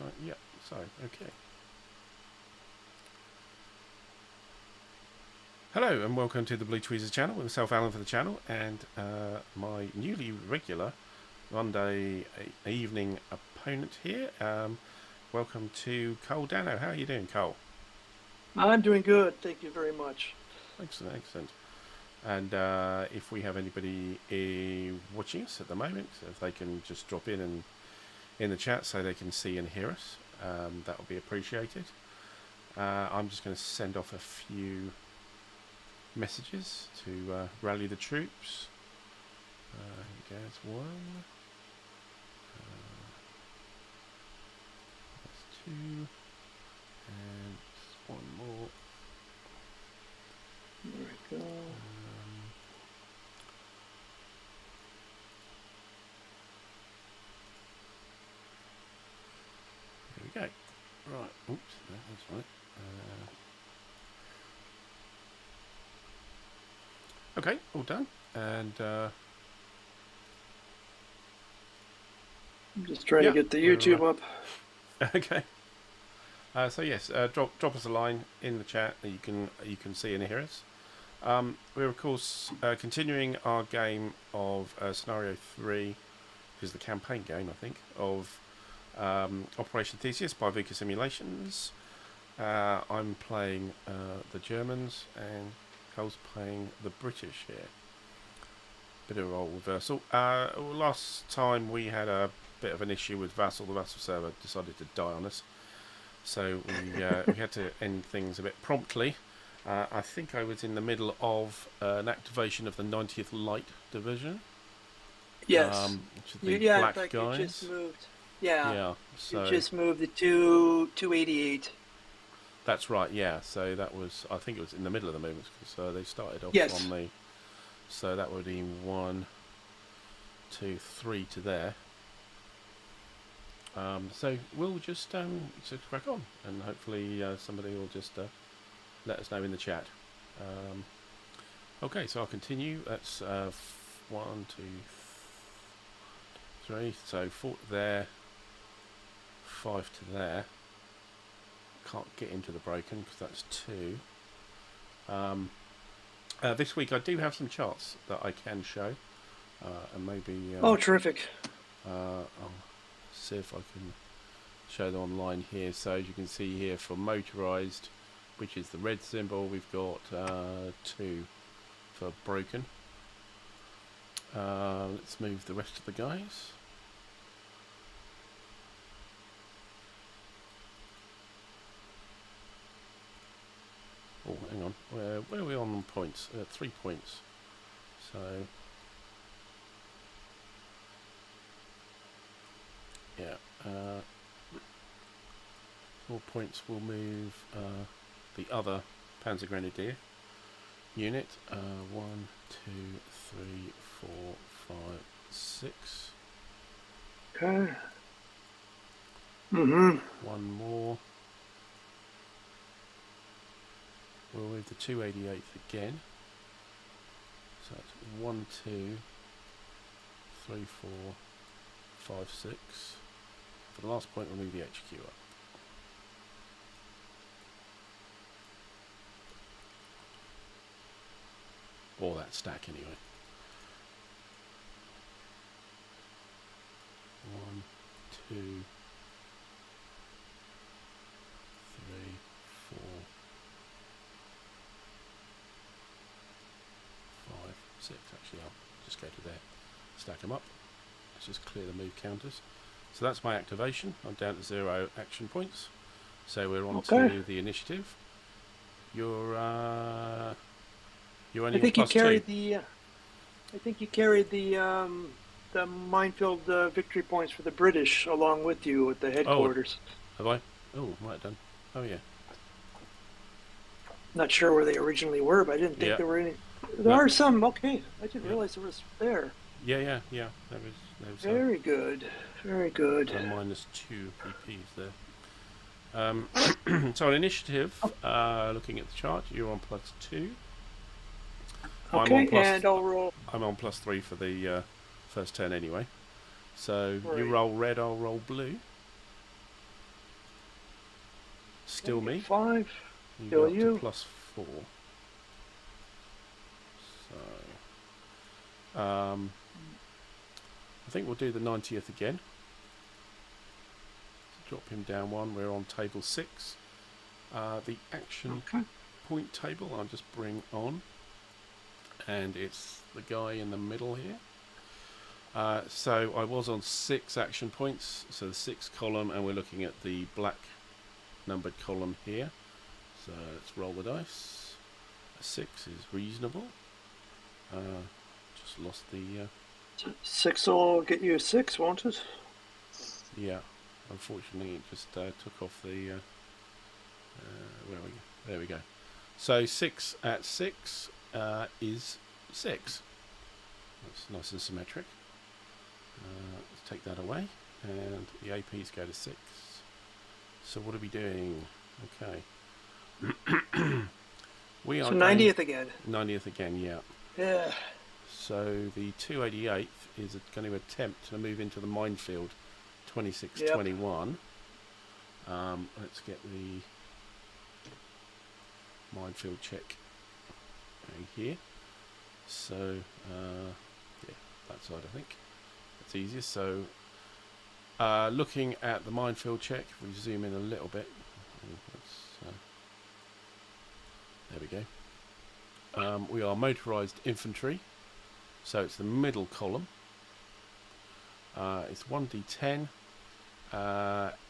Right, yeah, sorry, okay. Hello and welcome to the Blue Tweezers channel with myself, Alan, for the channel, and my newly regular Monday evening opponent here. Welcome to Dano. How are you doing, Cole? I'm doing good, thank you very much. Excellent, excellent. And if we have anybody watching us at the moment, if they can just drop in the chat so they can see and hear us, that would be appreciated. I'm just going to send off a few messages to rally the troops. Here goes one. That's two. And one more. There we go. There we go. Right. Oops. No, that's right. Okay, all done. And I'm just trying to get the YouTube up. Okay. So yes, drop us a line in the chat that you can see and hear us. We're of course continuing our game of Scenario 3, which is the campaign game, I think, of Operation Theseus by VUCA Simulations. I'm playing the Germans and Cole's playing the British here. Bit of a role reversal. Last time we had a bit of an issue with Vassal. The Vassal server decided to die on us, so we had to end things a bit promptly. I think I was in the middle of an activation of the 90th Light Division. Yes. Which are the black in fact, guys. You just moved. Yeah. So you just moved the 288. That's right. Yeah. So that was. I think it was in the middle of the movements because they started off on the. So that would be 1, 2, 3 to there. So we'll just crack on, and hopefully somebody will just let us know in the chat. Okay, so I'll continue. That's 1, 2, 3. So 4 there, 5 to there. Can't get into the broken because that's 2. This week I do have some charts that I can show, and maybe. Oh, terrific! I'll see if I can show them online here. So as you can see here, for motorized, which is the red symbol, we've got 2 for broken. Let's move the rest of the guys. Oh, hang on. Where are we on points? 3 points. So yeah, 4 points will move the other Panzer Grenadier unit. 1, 2, 3, 4, 5, 6. Okay. One more. We'll move the 288th again. So that's 1, 2, 3, 4, 5, 6. For the last point, we'll move the HQ up. Or that stack, anyway. 1, 2, 3, 4, 5, 6. Actually, I'll just go to there. Stack them up. Let's just clear the move counters. So that's my activation. I'm down to 0 action points. So we're on to the initiative. You're only on plus 2. I think you carried the minefield victory points for the British along with you at the headquarters. Oh, have I? Oh, might have done. Oh, yeah. Not sure where they originally were, but I didn't think there were any. There are some. Okay, I didn't realize there was there. Yeah. There was very good. Very good. Minus 2 PPs there. So on initiative, looking at the chart, you're on plus 2. Okay, and I'll roll. I'm on plus 3 for the first turn anyway. So you roll red, I'll roll blue. Still Okay, me. 5. You Still go up to you. +4. So, I think we'll do the 90th again. Drop him down 1. We're on table 6. The action point table I'll just bring on, and it's the guy in the middle here. So I was on 6 action points, so the 6th column, and we're looking at the black numbered column here. So let's roll the dice. A 6 is reasonable. Just lost the 6 will get you a 6, won't it? yeah, unfortunately it just took off the where we go. There we go. So 6 at 6 is 6. That's nice and symmetric. Let's take that away, and the APs go to 6. So what are we doing? Okay. We are 90th again. 90th again, yeah. Yeah. So the 288th is going to attempt to move into the minefield 2621. Let's get the minefield check going here. So yeah, that side I think. That's easiest. So looking at the minefield check, if we zoom in a little bit, there we go. We are motorized infantry, so it's the middle column. It's 1d10.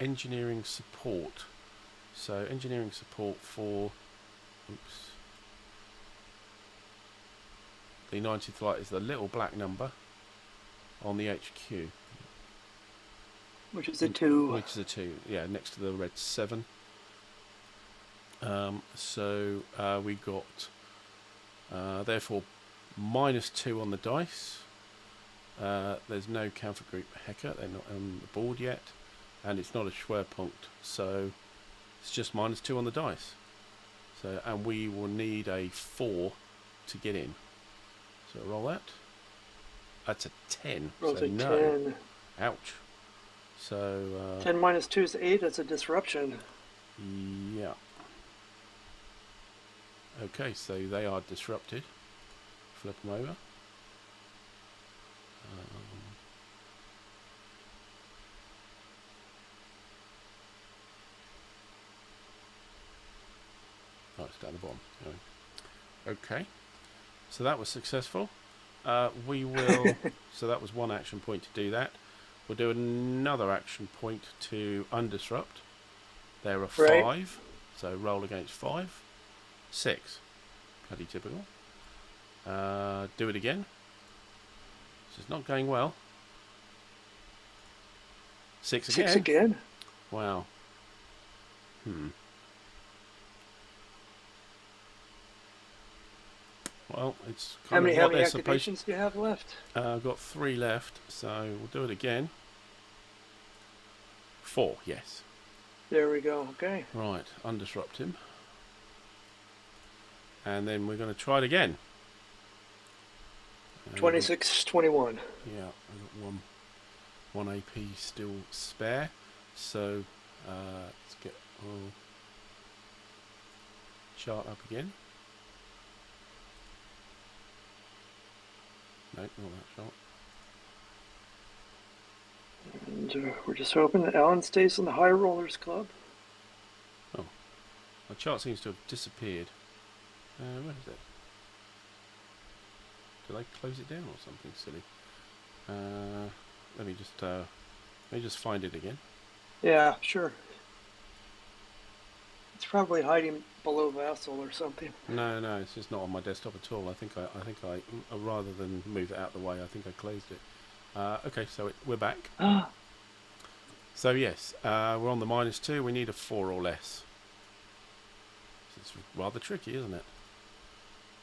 Engineering support. So engineering support for the 90th light is the little black number on the HQ. Which is a 2. Which is a 2, yeah, next to the red 7. So we got therefore -2 on the dice. There's no counter group Hecker, they're not on the board yet, and it's not a Schwerpunkt, so it's just -2 on the dice. So, and we will need a 4 to get in. So roll that. That's a 10. Rolls so a no. 10. Ouch. So 10 minus 2 is 8. That's a disruption. yeah. Okay, so they are disrupted. Flip them over. Oh, it's down the bottom. Okay, so that was successful. We will. So that was 1 action point to do that. We'll do another action point to undisrupt. There are 5, Right. so roll against 5. 6, pretty typical. Do it again. This is not going well. 6 again. 6 again. Wow. Well, it's How kind many of what they're activations do you have left? I've got 3 left, so we'll do it again. 4, yes. There we go. Okay. Right, undisrupt him. And then we're going to try it again. 26, 21. Yeah, I've got one AP still spare. So let's get our chart up again. No, not that chart. And we're just hoping that Alan stays in the High Rollers Club. Oh, my chart seems to have disappeared. Where is it? Did I close it down or something silly? Let me just find it again. Yeah, sure. It's probably hiding below Vassal or something. No, it's just not on my desktop at all. I think I rather than move it out the way, I think I closed it. Okay, so we're back. So yes, we're on the -2. We need a 4 or less. It's rather tricky, isn't it?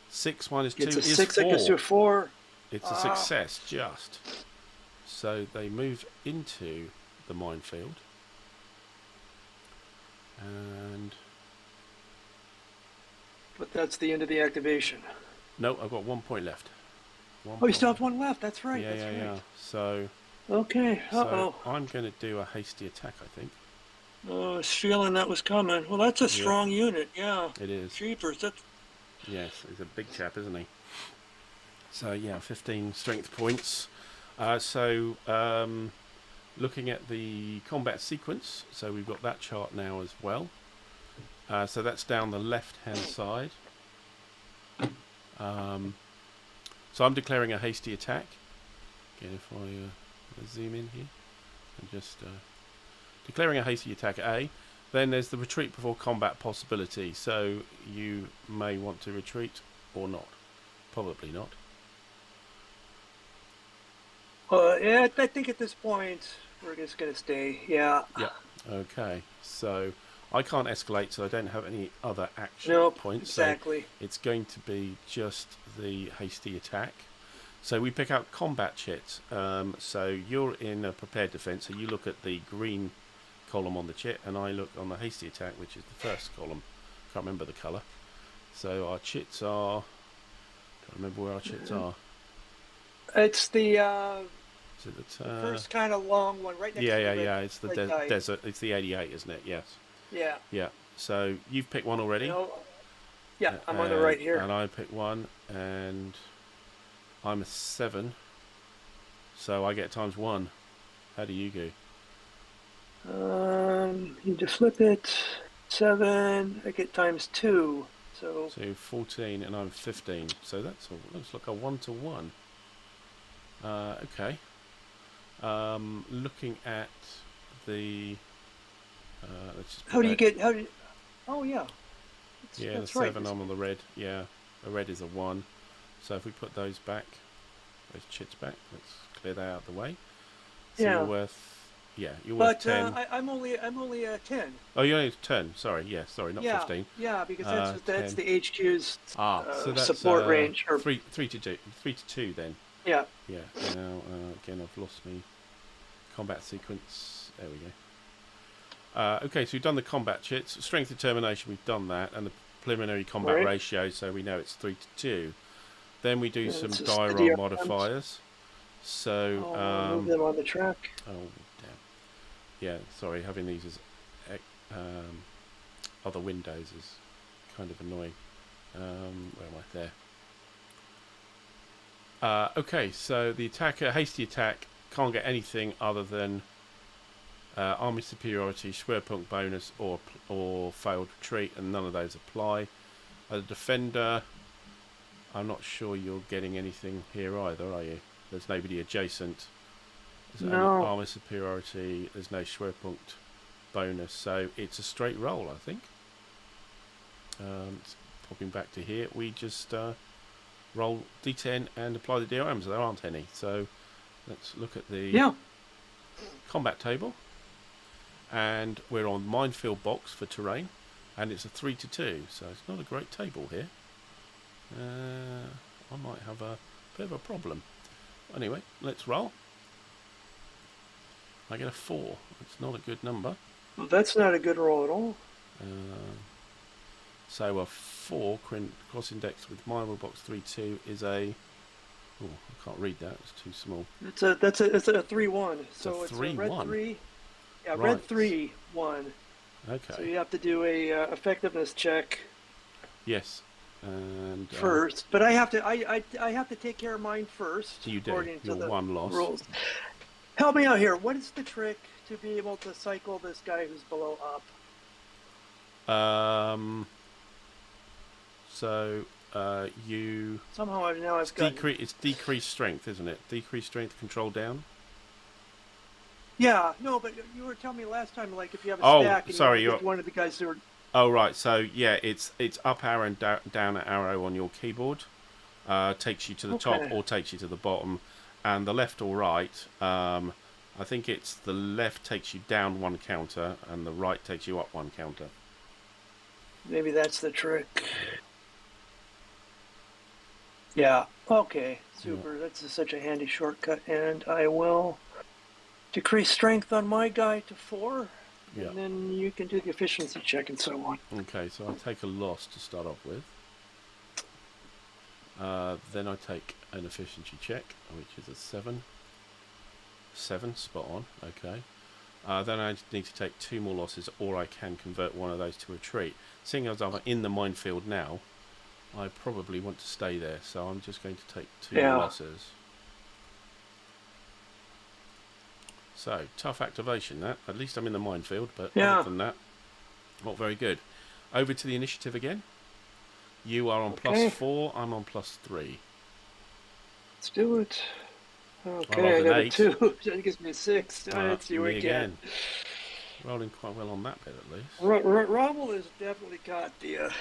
6 minus 2 It's a is 6 4. that gets to a 4. It's a success, just. So they move into the minefield. And But that's the end of the activation. no, I've got 1 point left. Oh, you still have 1 left. That's right. Yeah. So Okay. I'm going to do a hasty attack, I think. I was feeling that was coming. Well, that's a Yep, strong unit. Yeah. it is. Jeepers. That's Yes, he's a big chap, isn't he? So yeah, 15 strength points. Looking at the combat sequence, so we've got that chart now as well. So that's down the left-hand side. So I'm declaring a hasty attack. Again, if I zoom in here and just declaring a hasty attack at A. Then there's the retreat before combat possibility. So you may want to retreat or not. Probably not. yeah. I think at this point we're just gonna stay. Yeah. Yep. Okay. So I can't escalate, so I don't have any other action Nope. points. Exactly. So it's going to be just the hasty attack. So we pick out combat chit. So you're in a prepared defense. So you look at the green column on the chit, and I look on the hasty attack, which is the first column. Can't remember the colour. So our chits are. Can't remember where our chits are. It's the Is it the first kind of long one right next to the red, It's the red die. desert. It's the 88, isn't it? Yes. Yeah. Yeah. So you've picked one already. Yeah, I'm on the right here. And I picked one, and I'm a 7. So I get ×1. How do you go? You just flip it. 7. I get ×2. So 14, and I'm 15. So that's looks like a 1-to-1. Okay. Looking at the. Let's just how do you get? How do? You, oh yeah. Yeah, that's the 7. right. I'm on the red. Yeah, the red is a 1. So if we put those back, those chits back, let's clear that out of the way. So Yeah. you're worth. Yeah, you're worth 10. I'm only 10. Oh, you're only 10. Sorry, yeah, sorry, not Yeah. 15. Yeah, because that's 10. the HQ's So that's support range. Or 3 to 2 then. yeah. Yeah. Now again, I've lost me combat sequence. There we go. Okay, so we've done the combat chits. Strength determination, we've done that, and the preliminary combat Right. ratio, so we know it's 3 to 2. Then we do some It's just die the roll DRMs. modifiers. So I'll move them on the track. oh damn. Yeah, sorry, having these as other windows is kind of annoying. Where am I? There. Okay, so the attacker, hasty attack, can't get anything other than army superiority, square point bonus, or failed retreat, and none of those apply. As a defender, I'm not sure you're getting anything here either, are you? There's nobody adjacent. There's No. only armor superiority. There's no square point bonus, so it's a straight roll, I think. Popping back to here, we just roll d10 and apply the DRMs. There aren't any, so let's look at the combat table. And we're on minefield box for terrain, and it's a 3 to 2, so it's not a great table here. I might have a bit of a problem. Anyway, let's roll. I get a 4. It's not a good number. Well, that's not a good roll at all. So a 4 cross index with minefield box 3-2 is a. Oh, I can't read that. It's too small. It's a 3-1. So it's a red 3-1. 3. Yeah, Right. red 3-1. Okay. So you have to do a effectiveness check Yes. And first, but I have to take care of mine first. You do. According to Your the one loss. rules. Help me out here. What is the trick to be able to cycle this guy who's below up? So you. Somehow I've got. It's decreased strength, isn't it? Decreased strength, control down. Yeah, no, but you were telling me last time, like if you have a Oh, stack and sorry, you one of the guys who are. Oh right, so yeah, it's up arrow and down arrow on your keyboard. Takes you to the top or takes you to the bottom, and the left or right. I think it's the left takes you down 1 counter, and the right takes you up 1 counter. Maybe that's the trick. Yeah. Okay. Super. Yeah. That's such a handy shortcut, and I will decrease strength on my guy to 4. Yeah. And then you can do the efficiency check and so on. Okay, so I take a loss to start off with. Then I take an efficiency check, which is a 7. 7, spot on. Okay. Then I need to take 2 more losses, or I can convert one of those to a retreat. Seeing as I'm in the minefield now, I probably want to stay there, so I'm just going to take 2 more losses. So, tough activation that. At least I'm in the minefield, but other than that, not very good. Over to the initiative again. You are on +4, I'm on +3. Let's do it. I Okay, I got a 2. That gives me a 6. Let's see what we get. Rolling quite well on that bit at least. Rommel has definitely got the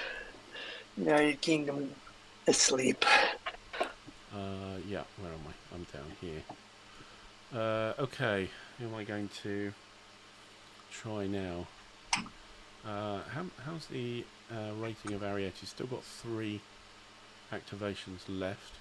United Kingdom asleep. Yeah, where am I? I'm down here. Okay, who am I going to try now? How's the rating of Ariete? Still got 3 activations left.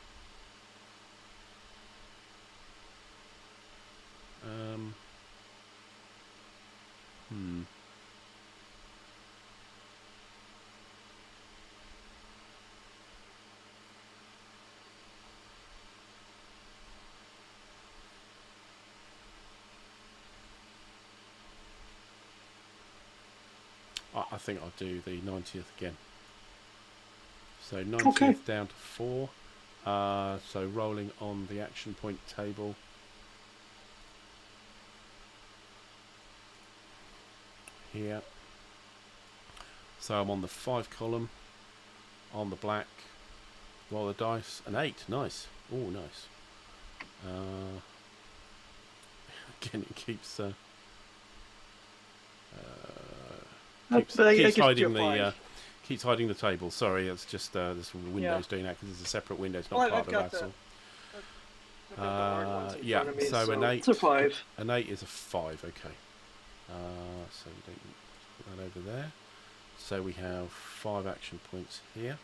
I think I'll do the 90th again. So 90th down to 4. So rolling on the action point table. Here. So I'm on the 5 column. On the black. Roll the dice. An 8. Nice. Oh, nice. Again, it keeps... keeps hiding the table. Sorry, it's just this window's doing that because it's a separate window. It's not part of the Vassal. Yeah, so an 8. It's a 5. An 8 is a 5. Okay. So we don't put that over there. So we have 5 action points here.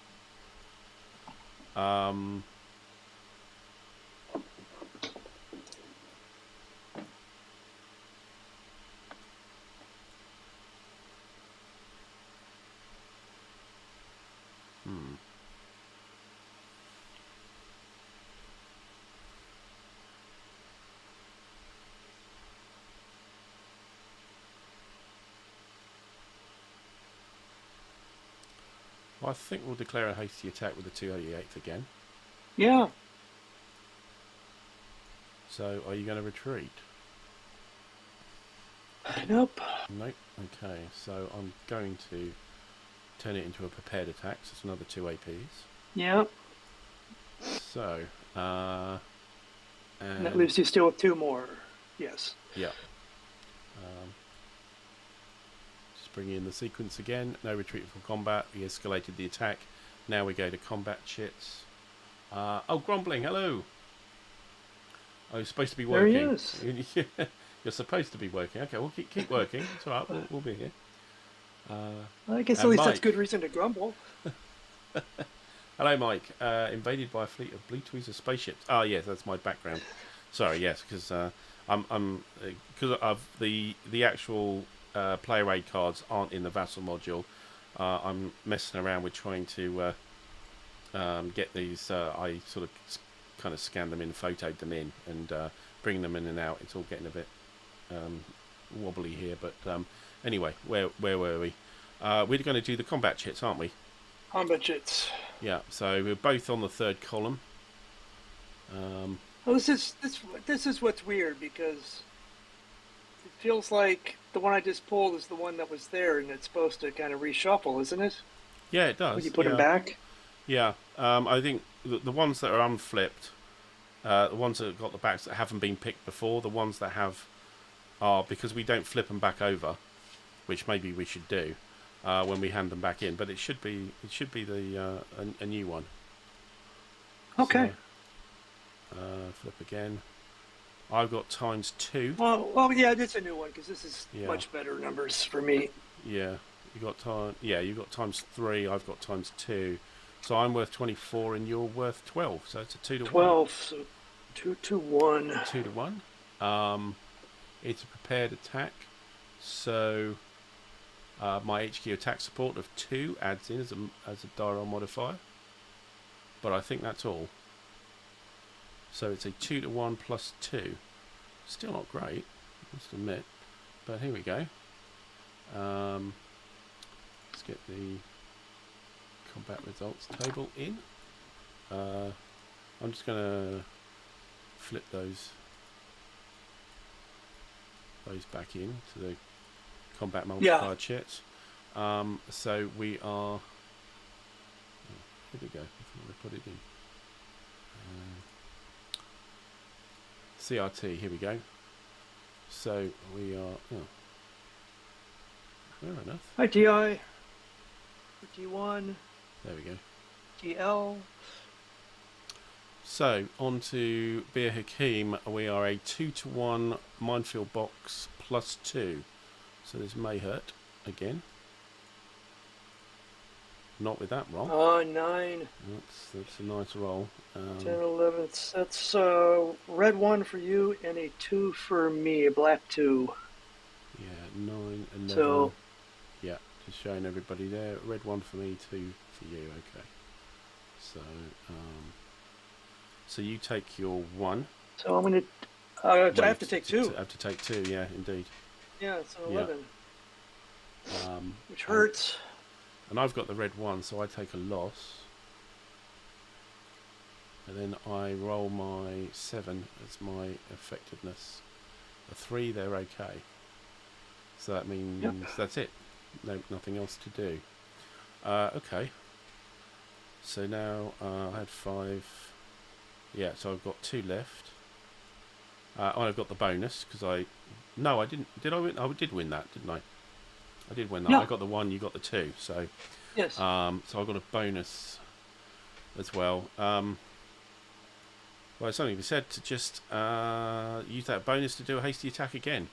Well, I think we'll declare a hasty attack with the 288th again. Yeah. So, are you going to retreat? Nope. Nope. Okay, so I'm going to turn it into a prepared attack. So it's another 2 APs. Yep. So, and that leaves you still with 2 more. Yes. Yeah. Just bringing in the sequence again. No retreat from combat. We escalated the attack. Now we go to combat chits. Oh, Grumbling, hello. Oh, you're supposed to be working. There he is. You're supposed to be working. Okay, we'll keep working. It's all right. We'll be here. I guess at least Mike. That's good reason to grumble. Hello, Mike. Invaded by a fleet of Playthru spaceships. Ah, yes, that's my background. Sorry, yes, because I'm because of the actual player aid cards aren't in the Vassal module. I'm messing around with trying to get these. I sort of kind of scanned them in, photoed them in, and bring them in and out. It's all getting a bit wobbly here, but anyway, where were we? We're going to do the combat chits, aren't we? Combat chits. Yeah, so we're both on the 3rd column. Well, this is what's weird, because it feels like the one I just pulled is the one that was there, and it's supposed to kind of reshuffle, isn't it? Yeah, it does. When you put them back. Yeah, I think the ones that are unflipped, the ones that have got the backs that haven't been picked before, the ones that have are because we don't flip them back over, which maybe we should do when we hand them back in. But it should be the a new one. Okay. So, flip again. I've got ×2. Well, yeah, it's a new one because this is much better numbers for me. Yeah, you got you've got ×3. I've got ×2. So I'm worth 24 and you're worth 12. So it's a 2 to 1. 12. So 2 to 1. 2 to 1. It's a prepared attack. So my HQ attack support of 2 adds in as a die roll modifier. But I think that's all. So it's a 2 to 1 plus 2. Still not great, I must admit. But here we go. Let's get the combat results table in. I'm just going to flip those back in to the combat multiplier chits. So we are. Here we go. We put it in. CRT. Here we go. So we are. Oh, fair enough. Hi TI. T1. There we go. TL. So on to Bir Hakeem. We are a 2-to-1 minefield box +2. So this may hurt again. Not with that roll. Oh, 9. That's a nice roll. 10, 11. That's red 1 for you and a 2 for me, a black 2. Yeah, 9, 11. So, yeah, just showing everybody there. Red 1 for me, 2 for you. Okay. So, so you take your 1. so I'm going to... I have to take 2. I have to take 2, yeah, indeed. Yeah, so 11. Yeah. Which hurts. And I've got the red 1, so I take a loss. And then I roll my 7 as my effectiveness. A 3, they're okay. So that means that's it. No, nothing else to do. Okay. So now I had 5. Yeah, so I've got 2 left. I've got the bonus because no, I didn't. Did I win? I did win that, didn't I? I did win that. Yeah. I got the 1, you got the 2. So Yes. so I got a bonus as well. Well, it's something we said to just use that bonus to do a hasty attack again.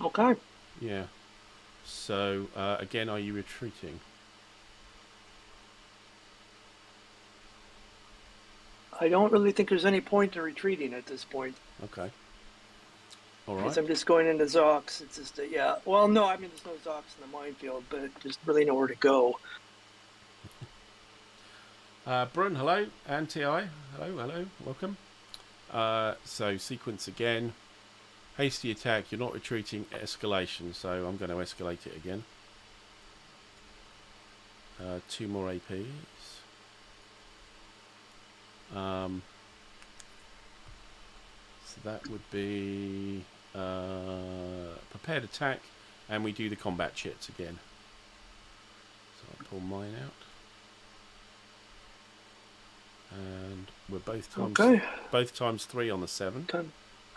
Okay. Yeah. So again, are you retreating? I don't really think there's any point in retreating at this point. Okay. All right. Because I'm just going into Zox. It's just, yeah. Well, no, I mean, there's no Zox in the minefield, but there's really nowhere to go. Brun, hello. And TI, hello. Welcome. So sequence again. Hasty attack. You're not retreating. Escalation. So I'm going to escalate it again. 2 more APs. So that would be prepared attack, and we do the combat chits again. So I'll pull mine out, and we're both times 3 on the 7.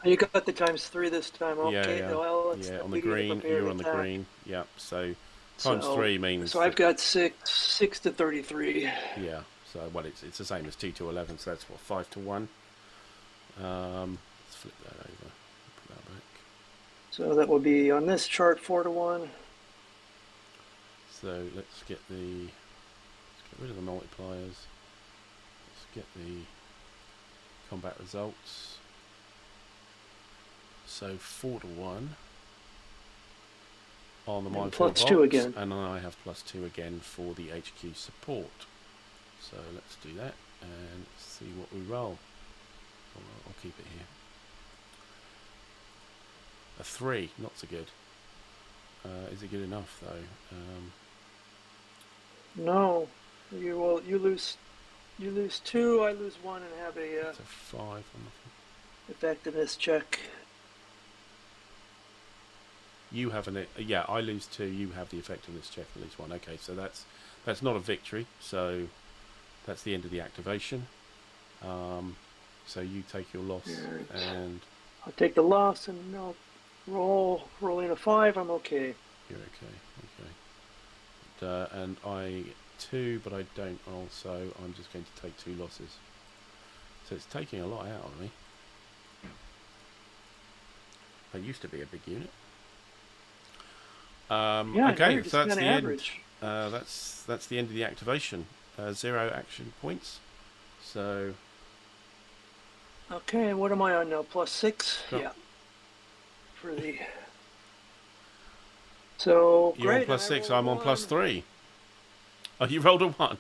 You got the ×3 this time. Okay. Yeah, Well, yeah. On the green, you're on the green. Yeah. So times 3 means. So I've got 6 to 33. Yeah. So well, it's the same as 2 to 11. So that's what 5 to 1. Let's flip that over. Put that back. So that will be on this chart 4 to 1. So let's get rid of the multipliers. Let's get the combat results. So 4 to 1 on the minefield box, +2 again, and I have +2 again for the HQ support. So let's do that and see what we roll. I'll keep it here. A 3, not so good. Is it good enough though? No, you lose 2. I lose 1 and have a it's a 5 on the effectiveness check. You have I lose 2. You have the effectiveness check at least 1. Okay, so that's not a victory. So that's the end of the activation. So you take your loss, and I'll take the loss and I'll rolling a 5. I'm okay. You're okay. And I 2, but I don't roll, so I'm just going to take 2 losses. So it's taking a lot out of me. I used to be a big unit. Okay, so that's the average. End. That's the end of the activation. 0 action points. So. Okay, what am I on now? +6. Cool. Yeah. For the. So you're great. on +6. I'm on +3. Oh, you rolled a 1.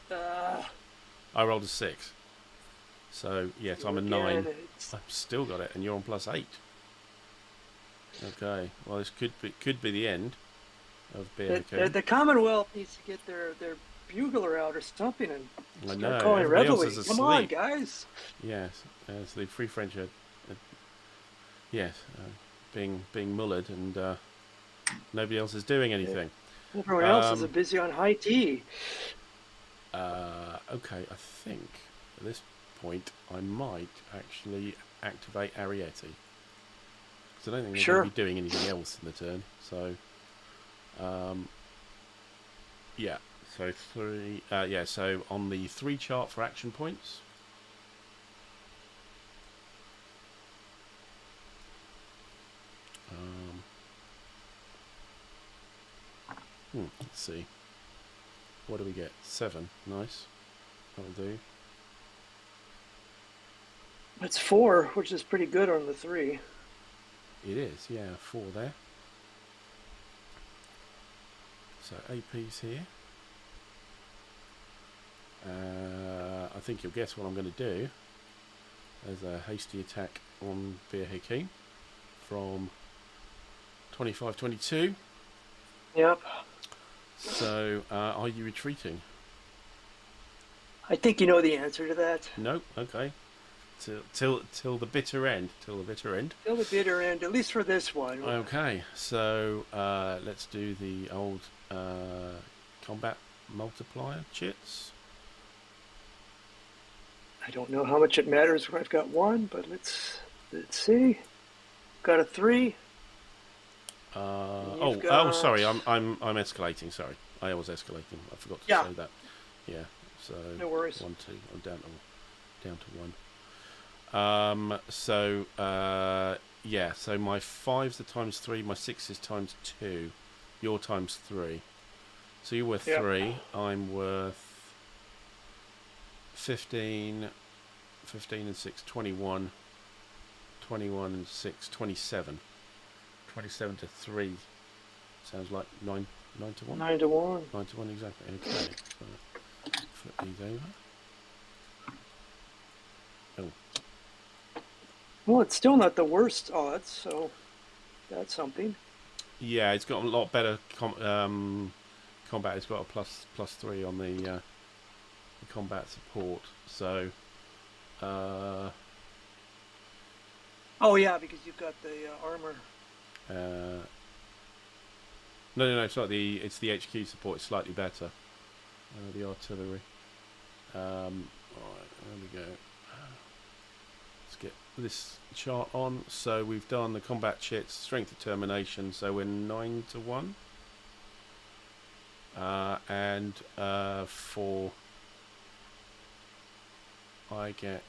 I rolled a 6. So yes, I'm a 9. I've still got it, and you're on +8. Okay. Well, this could be the end of Beer The Commonwealth needs to get their bugler out or something and I start know. calling Everybody else reveille. is Come on, asleep. guys. Yes. So the Free French are yes, being mullered, and nobody else is doing anything. Everyone else is busy on high tea. Okay, I think at this point I might actually activate Arietti. Because I don't think they're going to be doing anything else in the turn. So, yeah. So 3. Yeah. So on the 3 chart for action points. Let's see. What do we get? 7. Nice. That'll do. That's 4, which is pretty good on the 3. It is, yeah, 4 there. So AP's here. I think you'll guess what I'm going to do. There's a hasty attack on Bir Hakeem from 25-22. Yep. So, are you retreating? I think you know the answer to that. Nope. Okay. Till the bitter end. Till the bitter end. Till the bitter end, at least for this one. Okay. So let's do the old combat multiplier chits. I don't know how much it matters when I've got 1, but let's see. Got a 3. Oh, sorry. I'm escalating. Sorry, I was escalating. I forgot to say that. Yeah. So no worries. 1, 2. I'm down to 1. So yeah. So my 5s are times 3. My 6 is times 2. Your times 3. So you're worth 3. I'm worth 15. 15 and 6, 21. 21 and 6, 27. 27 to 3 sounds like 9 to 1. 9 to 1. 9 to 1 exactly. Okay. So flip these over. Oh. Well, it's still not the worst odds, so that's something. Yeah, it's got a lot better combat. It's got a plus 3 on the combat support. So. Oh yeah, because you've got the armor. No, it's not it's the HQ support. It's slightly better. The artillery. Alright, there we go. Let's get this chart on. So we've done the combat chits, strength determination. So we're 9 to 1. And for I get.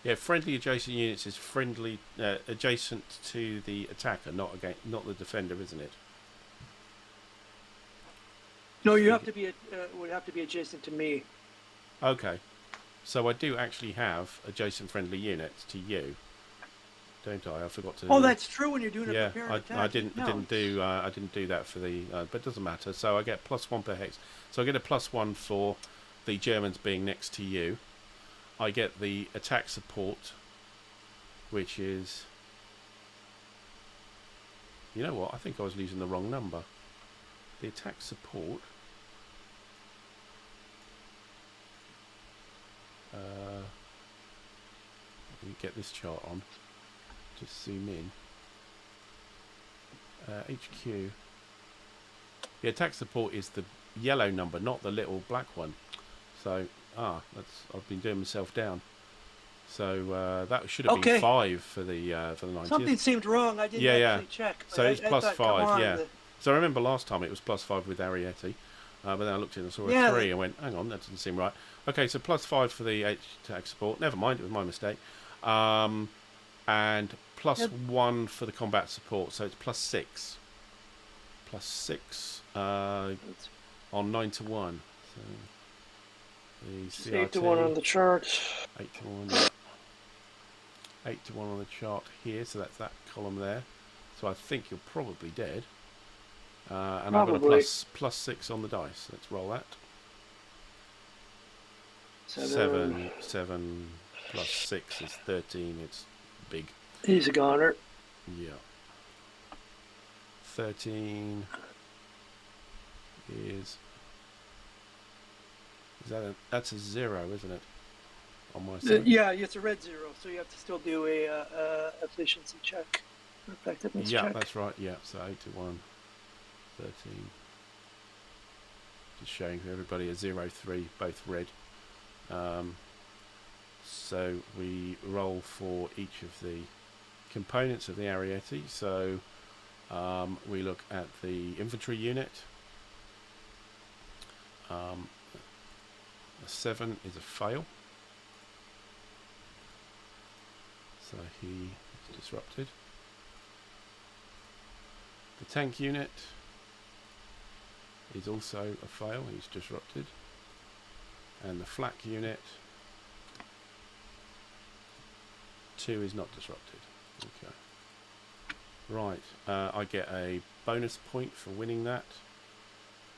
Yeah, friendly adjacent units is friendly adjacent to the attacker, not the defender, isn't it? No, you have to be would have to be adjacent to me. Okay, so I do actually have adjacent friendly units to you, don't I? I forgot to. Oh, that's true when you're doing a prepared attack. I didn't do that for the, but it doesn't matter. So I get +1 per hex. So I get a +1 for the Germans being next to you. I get the attack support, which is... You know what? I think I was using the wrong number. The attack support... let me get this chart on. Just zoom in. HQ. The attack support is the yellow number, not the little black one. So... I've been doing myself down. So that should have been 5 for the 90th. Something seemed wrong. I didn't actually check. So it's +5, yeah. So I remember last time it was +5 with Arietti, but then I looked in and saw a 3 and went, hang on, that doesn't seem right. Okay, so +5 for the attack support. Never mind, it was my mistake. And +1 for the combat support, so it's +6. +6 on 9 to 1. So. The 8 to 1 on the chart. 8 to 1. 8 to 1 on the chart here, so that's that column there. So I think you're probably dead. And I've got a +6 on the dice. Let's roll that. 7 plus 6 is 13. It's big. He's a goner. Yeah. 13 is that's a 0, isn't it? On my side. Yeah, it's a red 0, so you have to still do a efficiency check, effectiveness check. Yeah, that's right. Yeah, so 81, 13. Just showing everybody a 0, 3, both red. So we roll for each of the components of the Ariete. So we look at the infantry unit. A 7 is a fail. So he is disrupted. The tank unit is also a fail. He's disrupted. And the flak unit 2 is not disrupted. Okay. Right. I get a bonus point for winning that.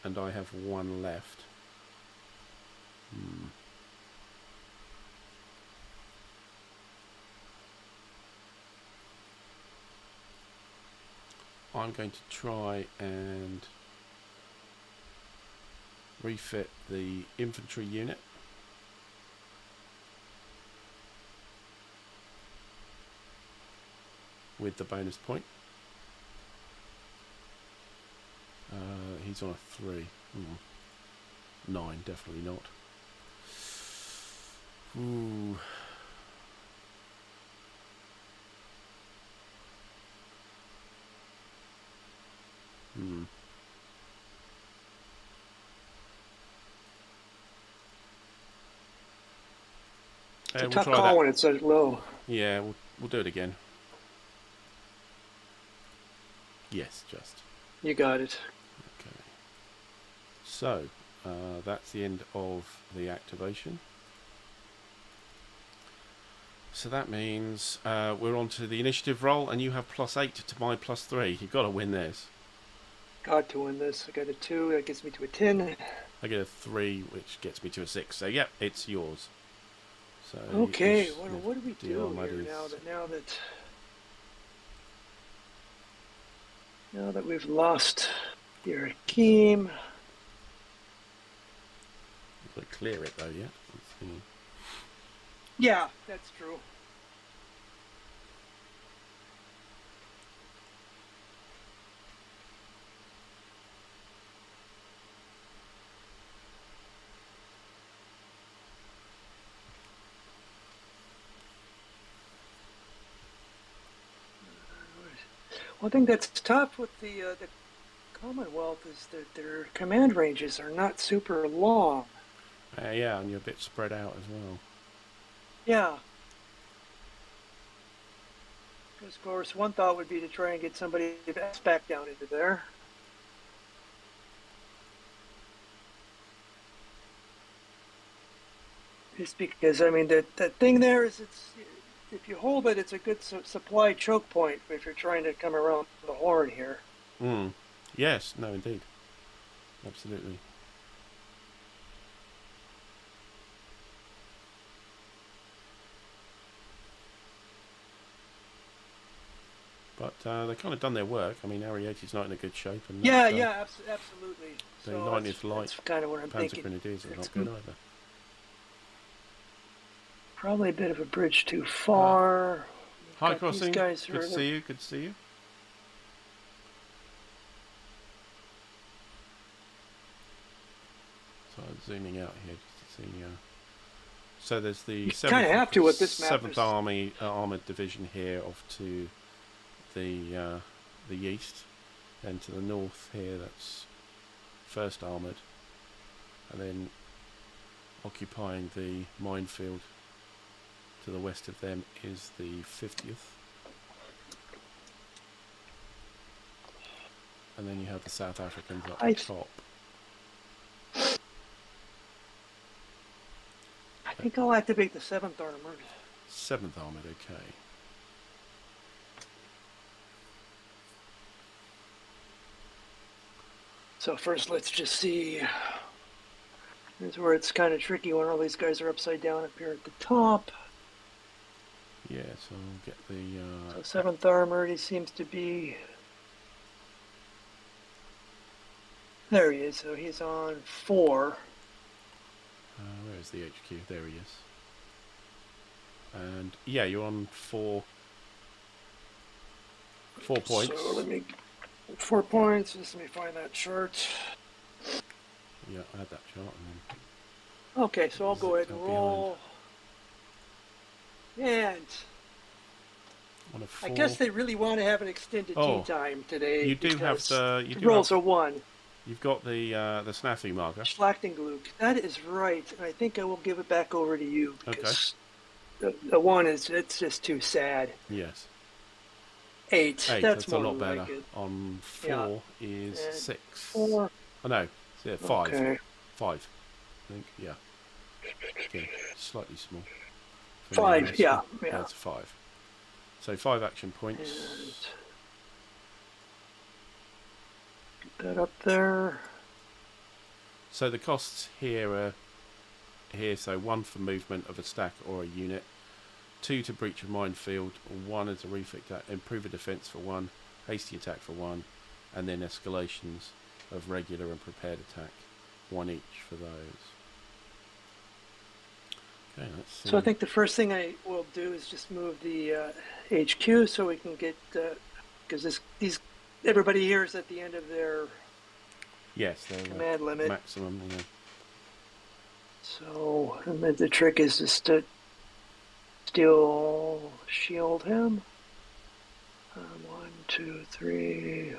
And I have 1 left. I'm going to try and refit the infantry unit. With the bonus point. He's on a 3. 9, definitely not. Ooh. It's a tough call when it's so low. Yeah, we'll do it again. Yes, just. You got it. Okay. So, that's the end of the activation. So that means we're on to the initiative roll, and you have +8 to my +3. You've got to win this. Got to win this. I got a 2, that gets me to a 10. I get a 3, which gets me to a 6. So, yep, it's yours. So okay, what do we do here now that we've lost your Akeem? You've got to clear it though, yeah? Yeah, that's true. One thing that's tough with the Commonwealth is that their command ranges are not super long. Yeah, and you're a bit spread out as well. Yeah. Because, of course, one thought would be to try and get somebody back down into there. Just because, I mean, that thing there is, if you hold it, it's a good supply choke point if you're trying to come around the horn here. Yes, no, indeed. Absolutely. But they've kind of done their work. I mean, Ariete's not in a good shape. And absolutely. The 90th Light that's kind of what I'm Panzer thinking. Grenadiers are not good either. Probably a bit of a bridge too far. Hi, Crossing. Good to see you. Good to see you. So I'm zooming out here just to see. So there's the kind of have to with this map. 7th Army Armoured Division here off to the east, and to the north here that's 1st Armoured, and then occupying the minefield to the west of them is the 50th, and then you have the South Africans up the top. I think I'll activate the 7th Armoured. 7th Armoured, okay. So first let's just see Here's where it's kind of tricky when all these guys are upside down up here at the top. Yeah, so I'll get the... So 7th armor, he seems to be... There he is, so he's on 4. where is the HQ? There he is. And, yeah, you're on 4 points. So let me... 4 points, just let me find that chart. Yeah, I had that chart. And then... Okay, so I'll go ahead and roll. And... I guess they really want to have an extended tea time today. You do have the... You do rolls are 1. You've got the snafu marker. Schlachtenglück. That is right. And I think I will give it back over to you. Because the 1 is... It's just too sad. Yes. 8. That's a lot better. Like it. On 4 is and 6. 4. Oh no, 5. Okay. 5. I think, yeah. Okay, slightly small. 5, yeah. That's 5. So 5 action points. And get that up there. So the costs here are so 1 for movement of a stack or a unit, 2 to breach a minefield, 1 as a improve a defense for 1, hasty attack for 1, and then escalations of regular and prepared attack, 1 each for those. Okay, let's see. So I think the first thing I will do is just move the HQ so we can get, because everybody here is at the end of their command limit. Maximum, yeah. So, and then the trick is just to still shield him. 1, 2, 3,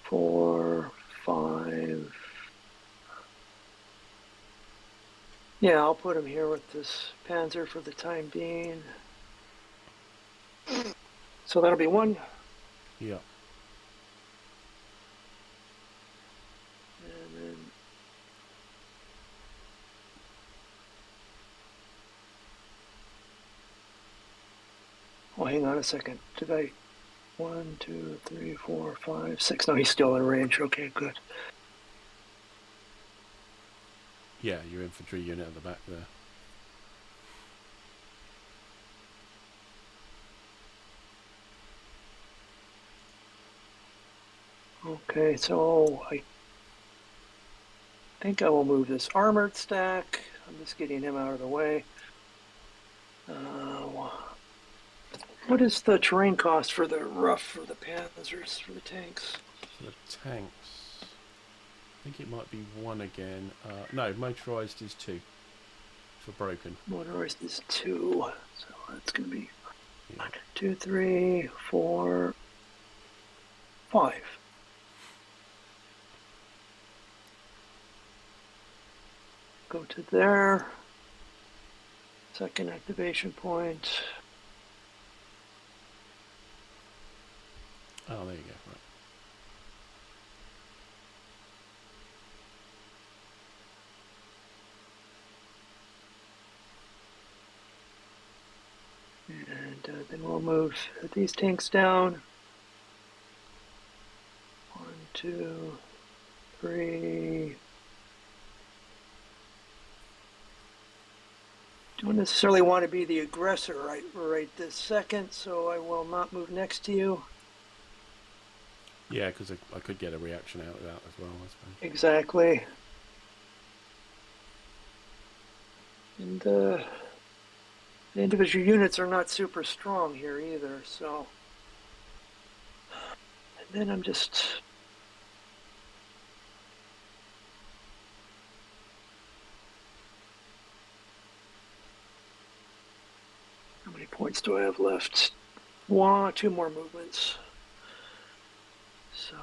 4, 5. Yeah, I'll put him here with this Panzer for the time being. So that'll be 1. Yeah. And then oh, hang on a second. Did I 1, 2, 3, 4, 5, 6? No, he's still in range. Okay, good. Yeah, your infantry unit at the back there. Okay, so I think I will move this armored stack. I'm just getting him out of the way. What is the terrain cost for the rough, for the panzers, for the tanks? For the tanks, I think it might be 1 again. No, motorized is 2 for broken. Motorized is 2, so that's going to be 1, 2, 3, 4, 5. Go to there. Second activation point. Oh, there you go. Right. And then we'll move these tanks down. 1, 2, 3. Don't necessarily want to be the aggressor right this second, so I will not move next to you. Yeah, because I could get a reaction out of that as well, I suppose. Exactly. And the individual units are not super strong here either, so. And then I'm just. How many points do I have left? 2 more movements. So.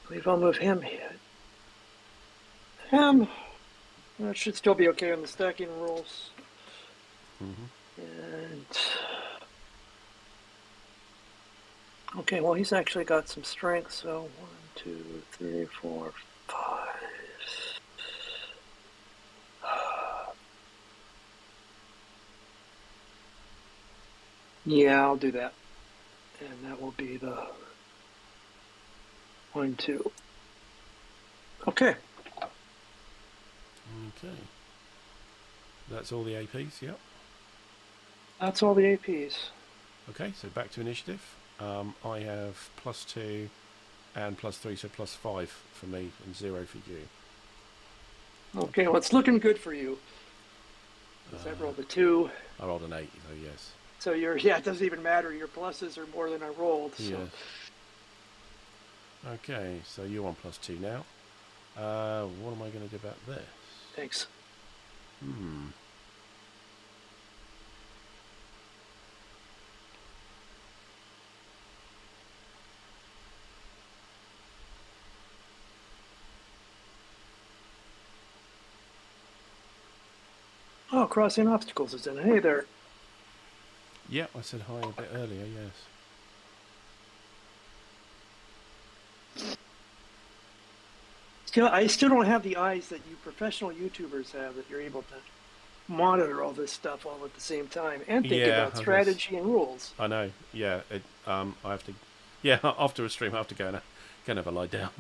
I believe I'll move him here. That should still be okay on the stacking rules. Mm-hmm. And okay, well, he's actually got some strength, so 1, 2, 3, 4, 5. Yeah, I'll do that. And that will be the 1, 2. Okay. Okay. That's all the APs, yep. That's all the APs. Okay, so back to initiative. I have +2 and +3, so +5 for me and 0 for you. Okay, well, it's looking good for you. I rolled a 2. I rolled an 8, so yes. So it doesn't even matter. Your pluses are more than I rolled. So. Yes. Okay, so you're on +2 now. What am I going to do about this? Thanks. Oh, crossing obstacles is in. Hey there. Yeah, I said hi a bit earlier, yes. I still don't have the eyes that you professional YouTubers have, that you're able to monitor all this stuff all at the same time and think about strategy and rules. I know. Yeah, I have to. Yeah, after a stream, I have to go and have a lie down.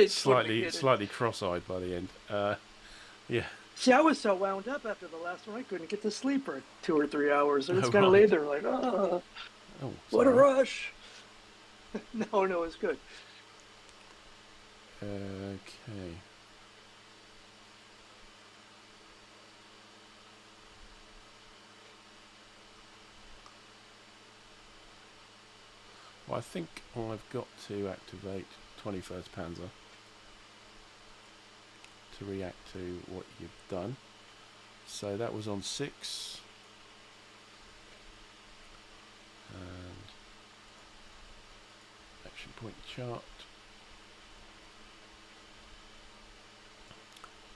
slightly cross-eyed by the end. Yeah. See, I was so wound up after the last one, I couldn't get to sleep for 2 or 3 hours. I was kind of laid there like, what a rush. No, it's good. Okay. Well, I think I've got to activate 21st Panzer to react to what you've done. So that was on 6. And action point chart.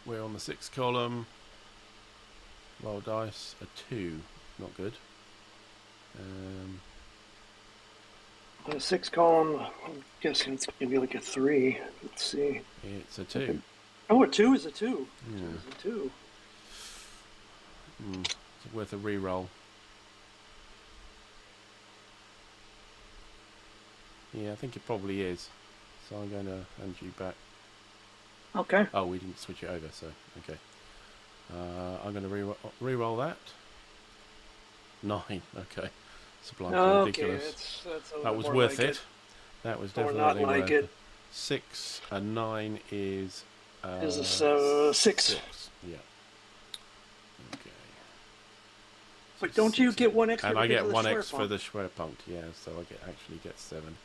We're on the 6th column. Roll dice, a 2. Not good. On the 6th column, I'm guessing it's going to be like a 3. Let's see. It's a 2. Oh, a 2 is a 2. Yeah. 2 is a 2. It's worth a re-roll. Yeah, I think it probably is. So I'm going to hand you back. Okay. Oh, we didn't switch it over, so okay. I'm going to re-roll that. 9. Okay. Sublime, ridiculous. That was worth it. That was definitely worth it. 6 and 9 is a 6. Yeah. Okay. But don't you get 1 extra? And I get 1 X for the Schwerpunkt, yeah, so I actually get 7.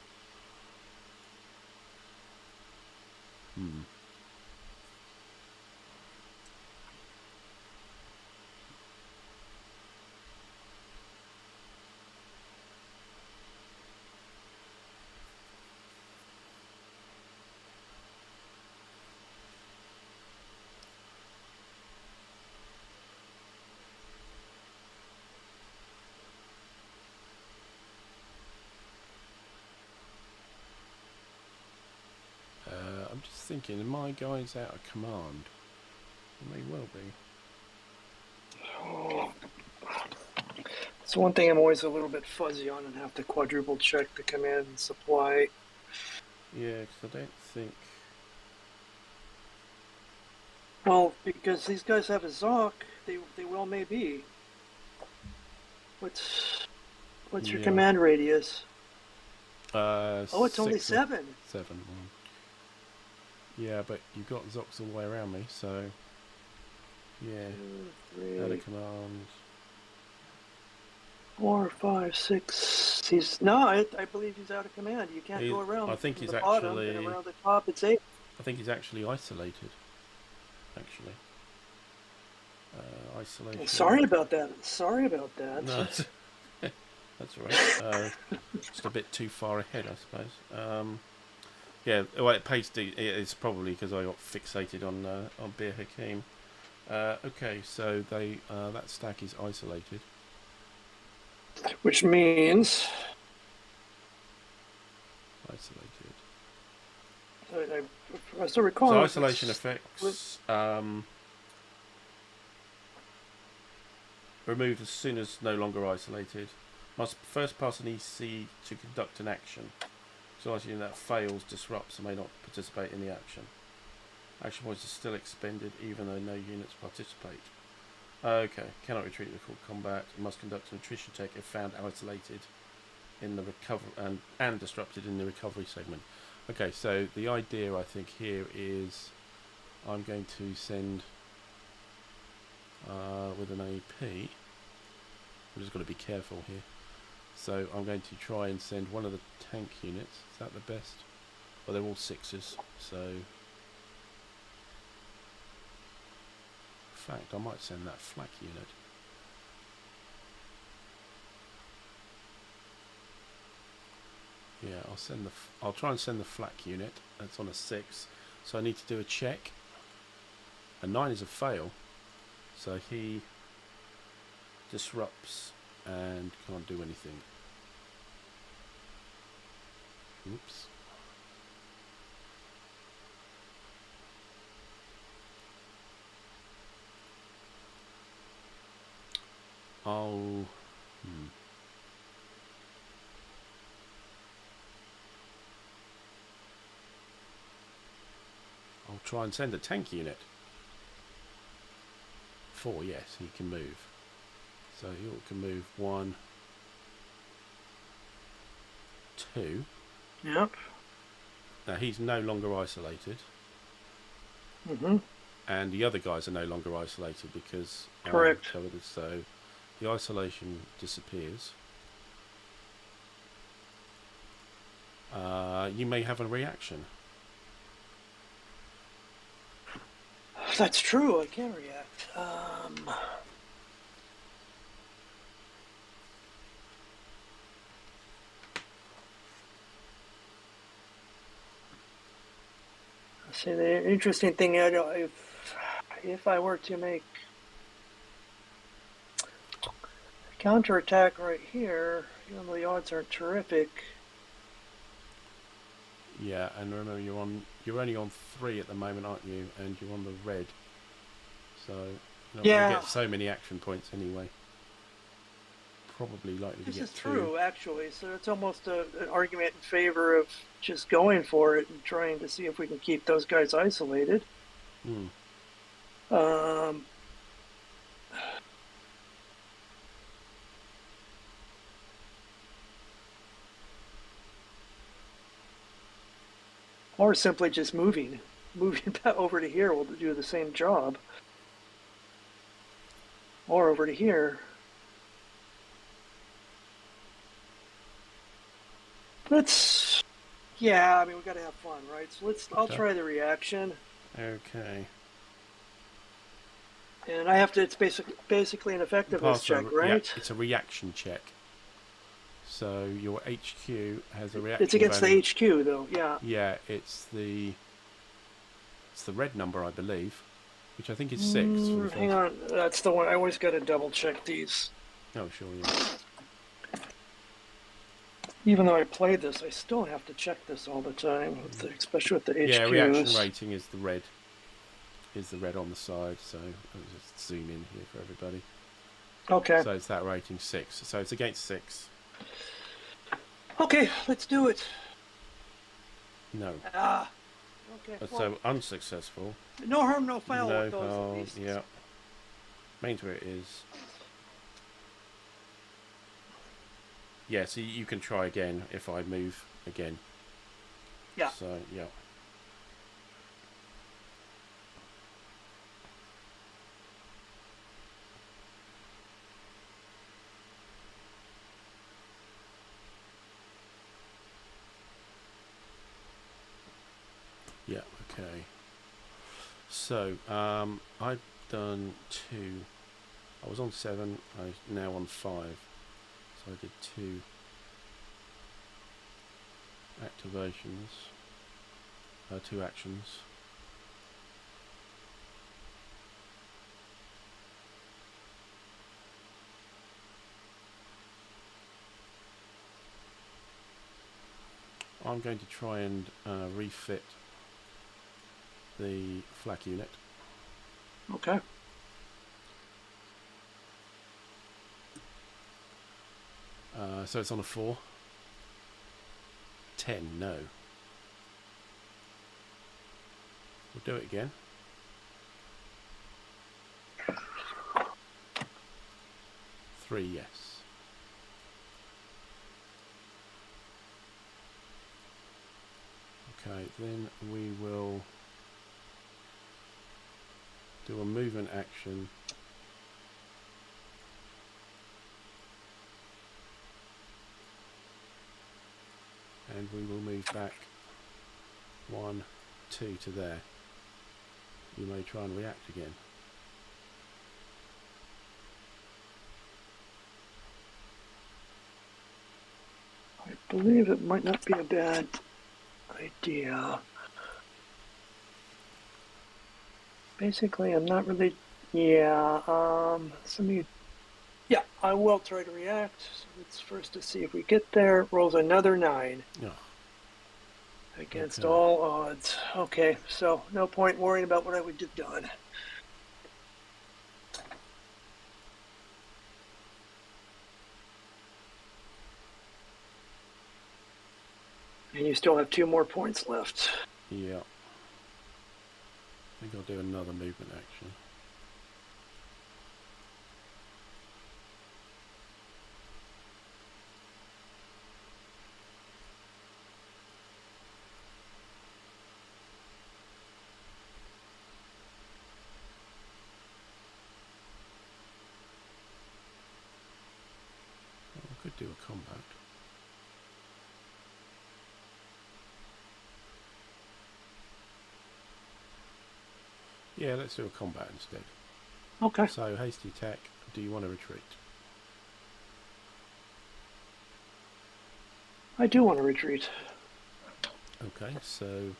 I'm just thinking, are my guys out of command? They may well be. It's one thing I'm always a little bit fuzzy on and have to quadruple check the command and supply. Yeah, because I don't think... Well, because these guys have a Zoc, they well may be. What's your command radius? Oh, it's only 7. 7. Yeah, but you've got Zocs all the way around me, so yeah. 2, 3, out of command. 4, 5, 6. I believe he's out of command. You can't go around. I think he's the actually bottom and around the top. It's 8. I think he's actually isolated. Actually, isolation. Well, sorry about that. No, that's all right. Just a bit too far ahead, I suppose. Yeah, well, it pays. It's probably because I got fixated on Bir Hakeem. Okay, so that stack is isolated, which means isolated. I still recall. So isolation effects. removed as soon as no longer isolated. Must first pass an EC to conduct an action. So as that fails, disrupts, and may not participate in the action. Action points are still expended even though no units participate. Okay, cannot retreat before combat. Must conduct an attrition check if found isolated in the recovery and disrupted in the recovery segment. Okay, so the idea I think here is I'm going to send with an AP. We've just got to be careful here. So I'm going to try and send one of the tank units. Is that the best? Well, they're all 6s, so in fact I might send that flak unit. Yeah, I'll try and send the flak unit. That's on a 6, so I need to do a check. A 9 is a fail, so he disrupts and can't do anything. Oops. I'll try and send a tank unit. 4, yes, he can move. So he can move 1, 2. Yep. Now he's no longer isolated. Mm-hmm. And the other guys are no longer isolated because correct. Covered it, so the isolation disappears. You may have a reaction. That's true. I can react. See, the interesting thing, if I were to make a counterattack right here, even though the odds aren't terrific. Yeah, and remember you're only on 3 at the moment, aren't you? And you're on the red, so you get so many action points anyway. Probably likely to get 2. This is true, actually. So it's almost an argument in favor of just going for it and trying to see if we can keep those guys isolated. Or simply just moving back over to here will do the same job. Or over to here. Yeah, I mean, we got to have fun, right? So I'll try the reaction. Okay. And I have to, it's basically an effectiveness check, right? It's a reaction check. So your HQ has a reaction. It's against the HQ, though, yeah. Yeah, it's the red number, I believe, which I think is 6. Hang on, that's the one. I always got to double check these. Oh, sure, yeah. Even though I played this, I still have to check this all the time, especially with the HQs. Yeah, reaction rating is the red. Is the red on the side, so I'll just zoom in here for everybody. Okay. So it's that rating 6. So it's against 6. Okay, let's do it. No. Okay. So unsuccessful. No harm, no foul with those at least. Yeah. Means where it is. Yeah, so you can try again if I move again. Yeah. So, yeah. Yeah, okay. So, I've done 2. I was on 7, I'm now on 5. So I did 2 activations, 2 actions. I'm going to try and refit the flak unit. Okay. So it's on a 4. 10, no. We'll do it again. Three, yes. Okay, then we will do a movement action. And we will move back 1, 2 to there. You may try and react again. I believe it might not be a bad idea. Basically, I'm not really. Yeah. Yeah, I will try to react. So let's first to see if we get there. Rolls another 9. Oh. Against all odds. Okay, so no point worrying about what I would have done. And you still have 2 more points left. Yeah. I think I'll do another movement action. I could do a combat. Yeah, let's do a combat instead. Okay. So, hasty attack. Do you want to retreat? I do want to retreat. Okay, so...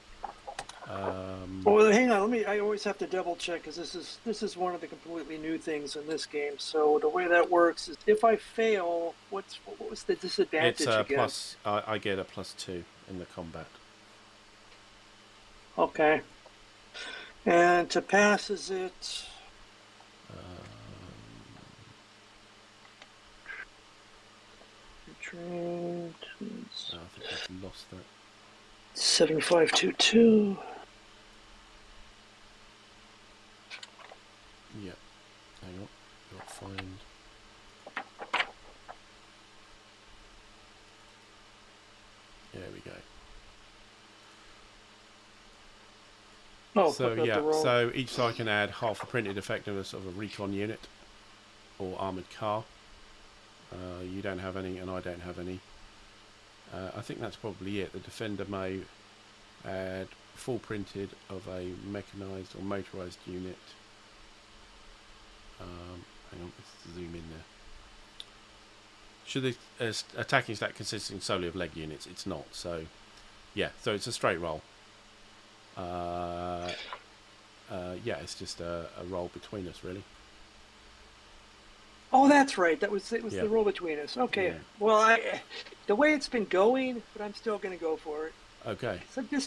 well, hang on. I always have to double check because this is one of the completely new things in this game. So the way that works is if I fail, what was the disadvantage it's again? plus. I get a +2 in the combat. Okay. And to pass, is it? Retreat. I think I've lost that. 7522. Yeah. Hang on. Got to find. There we go. Oh, so yeah. So each side can add half the printed effectiveness of a recon unit or armored car. You don't have any, and I don't have any. I think that's probably it. The defender may add full printed of a mechanized or motorized unit. Hang on, let's zoom in there. Should the attacking stat consisting solely of leg units? It's not. So, yeah. So it's a straight roll. Yeah, it's just a roll between us, really. Oh, that's right. It was the roll between us. Okay. Yeah. Well, the way it's been going, but I'm still going to go for it. Okay. So so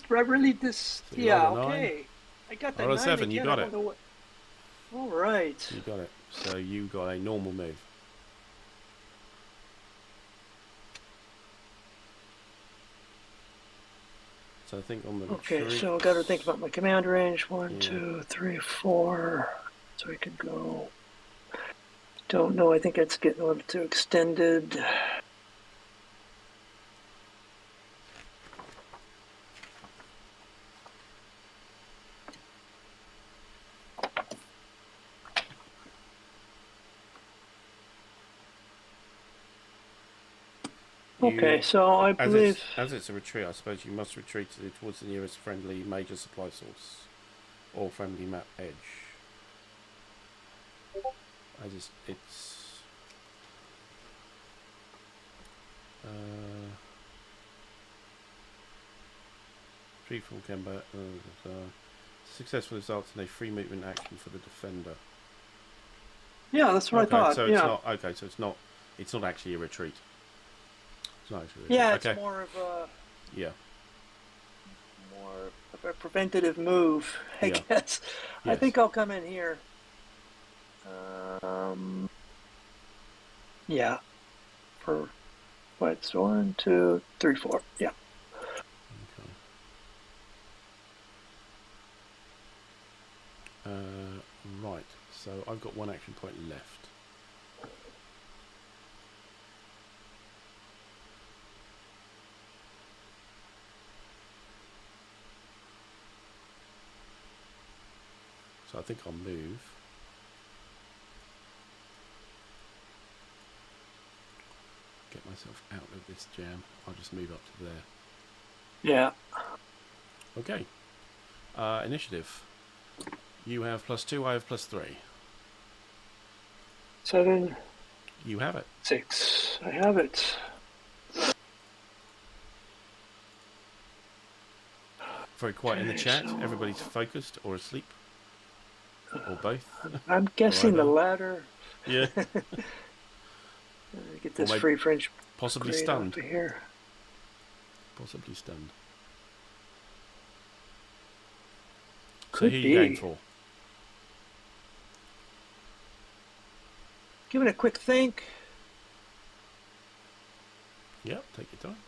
yeah. Okay. I got that 9 7. Again. You got it. All right. You got it. So you got a normal move. So I think on the retreat. Okay. So I've got to think about my command range. 1, 2, 3, 4. So I could go. Don't know. I think it's getting a little too extended. Okay, so I believe... As it's a retreat, I suppose you must retreat towards the nearest friendly major supply source or friendly map edge. It's... Retreat from combat. Successful results in a free movement action for the defender. Yeah, that's what I thought. So it's not... Okay, so it's not actually a retreat. It's not actually a retreat. Yeah, it's more of a... Yeah. More of a preventative move, I guess. Yes. I think I'll come in here. Yeah. It's 1, 2, 3, 4. Yeah. Okay. Right. So I've got one action point left. So I think I'll move. Get myself out of this jam. I'll just move up to there. Yeah. Okay. Initiative. You have +2, I have +3. 7. You have it. 6. I have it. Very quiet in the chat. So everybody's focused or asleep. Or both. I'm guessing the latter. Yeah. Get this free French. Possibly stunned. Off of here. Possibly stunned. Could so who be. Are you going for? Give it a quick think. Yep, take your time.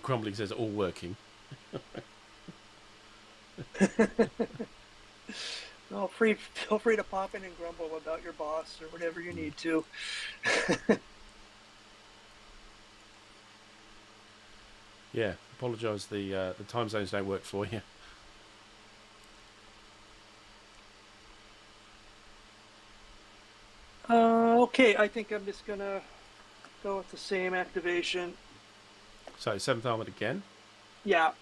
Crumbling says all working. Well, feel free to pop in and grumble about your boss or whatever you need to. Yeah, apologise. The time zones don't work for you. Okay, I think I'm just gonna go with the same activation. So 7th Armoured again. Yeah.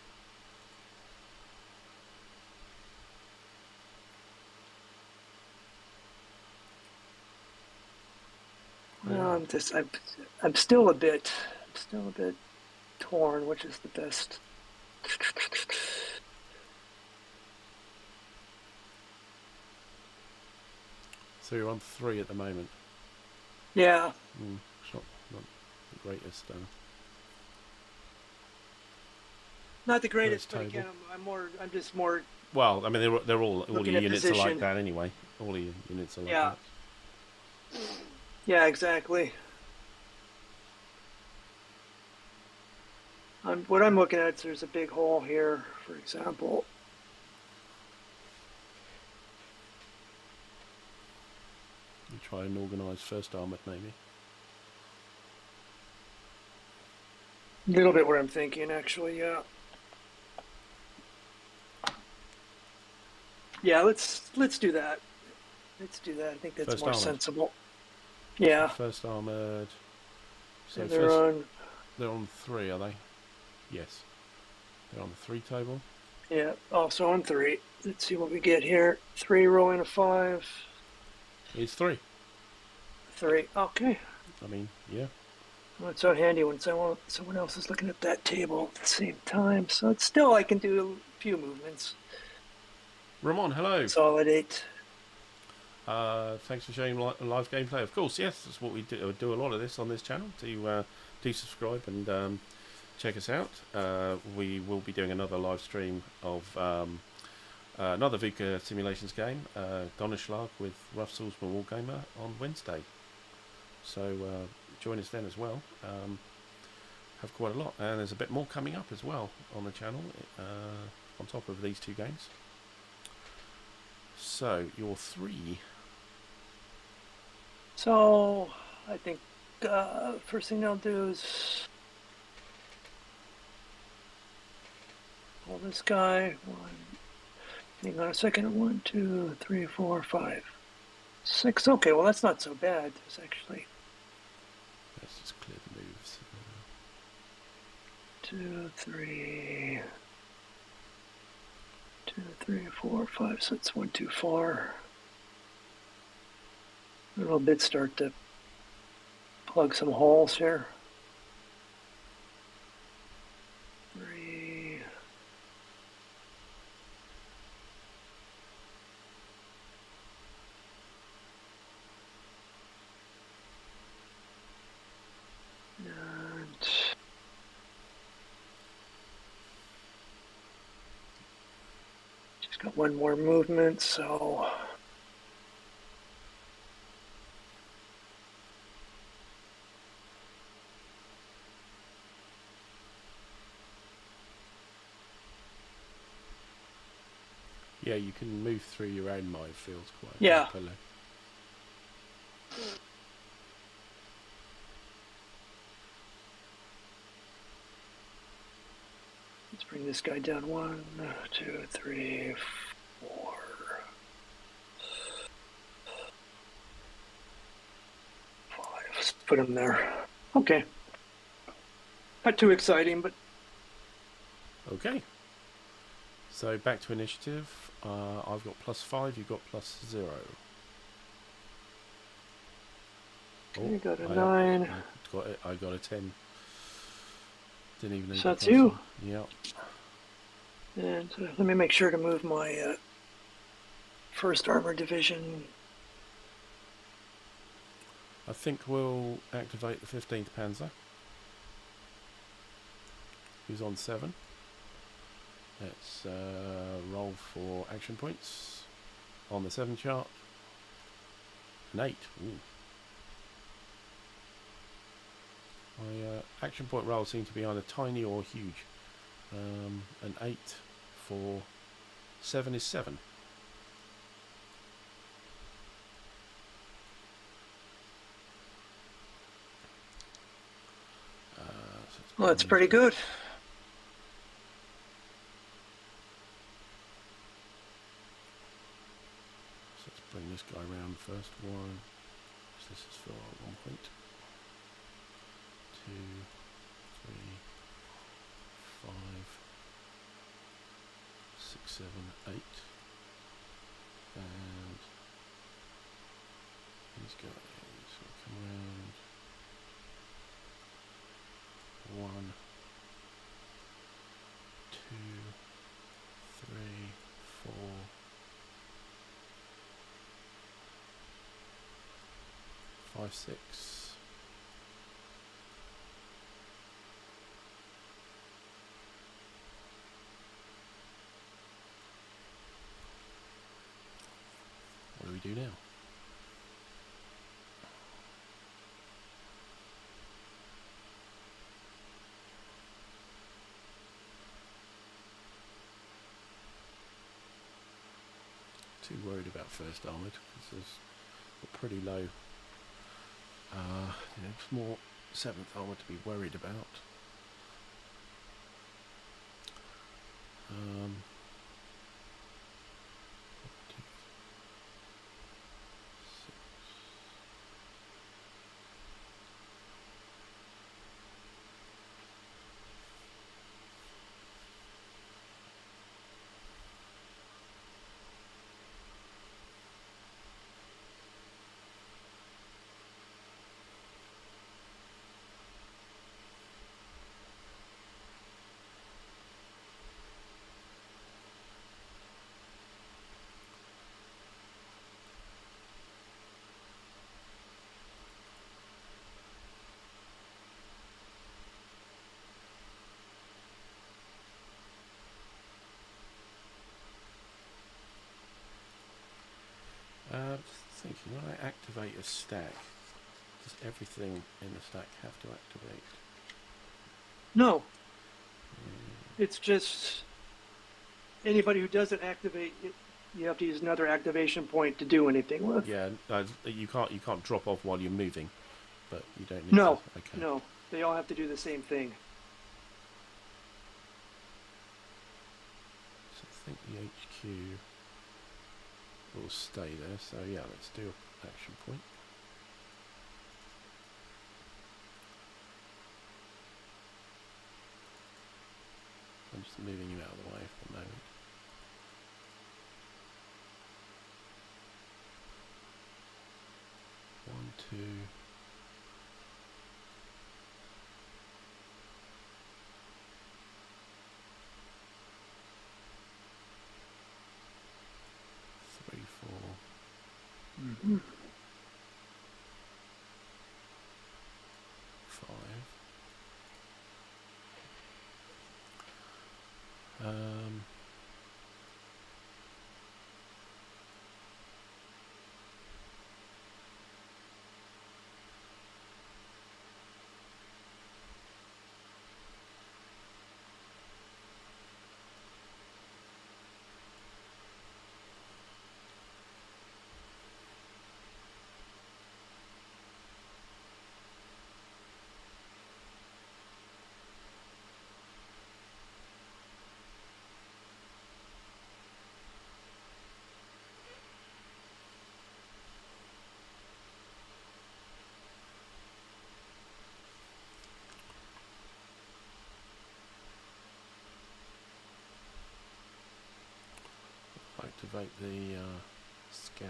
I'm still a bit torn. Which is the best? So you're on 3 at the moment. Yeah. It's not the greatest. Not the greatest, but again, I'm just more. Well, I mean, they're all your units position. are like that anyway. All your units are like that. Yeah, exactly. What I'm looking at is there's a big hole here, for example. You try and organise 1st Armoured, maybe. A little bit what I'm thinking, actually. Yeah. Yeah, let's do that. Let's do that. I think that's more sensible. Yeah. 1st Armoured. So they're on 3, are they? Yes. They're on the 3 table. Yeah, also on 3. Let's see what we get here. 3 rolling a 5. It's 3. 3. Okay. I mean, yeah. Well, it's so handy when someone else is looking at that table at the same time. So it's still, I can do a few movements. Ramon, hello. Consolidate. Thanks for showing live gameplay. Of course, yes, that's what we do a lot of this on this channel. Do subscribe and check us out. We will be doing another live stream of another VUCA simulations game, Donnerschlag with Rough Swordsman Wargamer on Wednesday. So join us then as well. Have quite a lot, and there's a bit more coming up as well on the channel on top of these 2 games. So you're 3. So I think first thing I'll do is pull this guy. 1. Hang on a second. 1, 2, 3, 4, 5, 6. Okay, well that's not so bad. It's actually. Let's just clear the moves. 2, 3. 2, 3, 4, 5. So it's 1 too far. A little bit start to plug some holes here. 3. And got one more movement, so. Yeah, you can move through your own minefields quite Yeah. happily. Let's bring this guy down. 1, 2, 3, 4. 5. Let's put him there. Okay. Not too exciting, but. Okay. So back to initiative. I've got +5. You've got +0. Okay, got a 9. I got a 10. Didn't even need So that's you. Yeah. And let me make sure to move my 1st Armored Division. I think we'll activate the 15th Panzer, who's on 7. Let's roll for action points on the 7 chart. An 8. Ooh. My action point rolls seem to be either tiny or huge. An 8 for 7 is 7. Well, that's pretty good. So let's bring this guy around first. 1. So this is for 1 point. 2, 3, 5, 6, 7, 8. And these guys will come around. 1, 2, 3, 4, 5, 6. What do we do now? Too worried about 1st Armoured because they're pretty low. It's more 7th Armoured to be worried about. Just thinking, when I activate a stack, does everything in the stack have to activate? No. It's just anybody who doesn't activate it, you have to use another activation point to do anything with. Yeah, you can't drop off while you're moving, but you don't need no, to. Okay. No, they all have to do the same thing. So I think the HQ will stay there. So yeah, let's do action point. I'm just moving him out of the way for the moment. One, two. Three, 4. Mm-hmm. 5. activate the scouts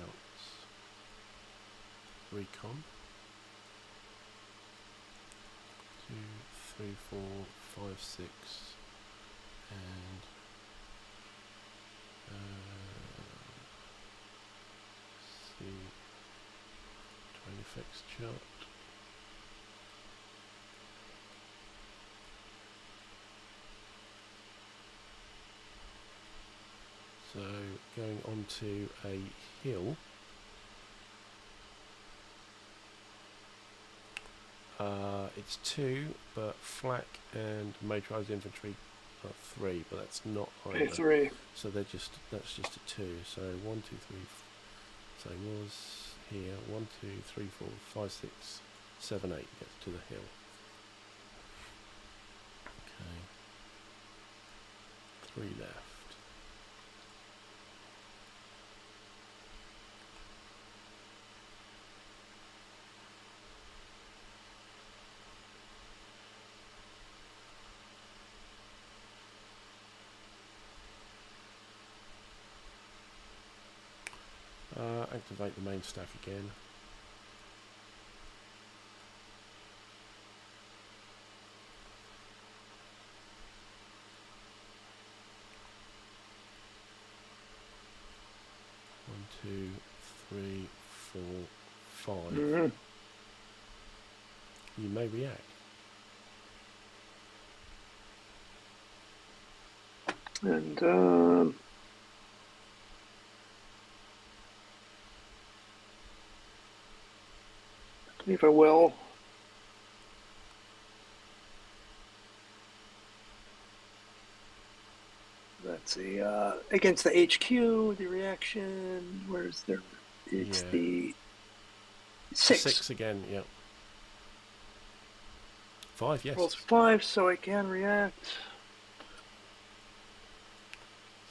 recon. 2, 3, 4, 5, 6, and see train effects chart. So going onto a hill, it's 2, but flak and motorised infantry are 3, but that's not either. 3. So that's just a 2. So 1, 2, 3. So it was here 1, 2, 3, 4, 5, 6, 7, 8 gets to the hill. Okay. 3 left. Activate the main stack again. One, 2, 3, 4, 5. Mm-hmm. You may react. And I believe I will. Let's see. Against the HQ, the reaction. Where's there? It's the 6. 6 again. Yep. 5. Yes. Rolls 5, so I can react.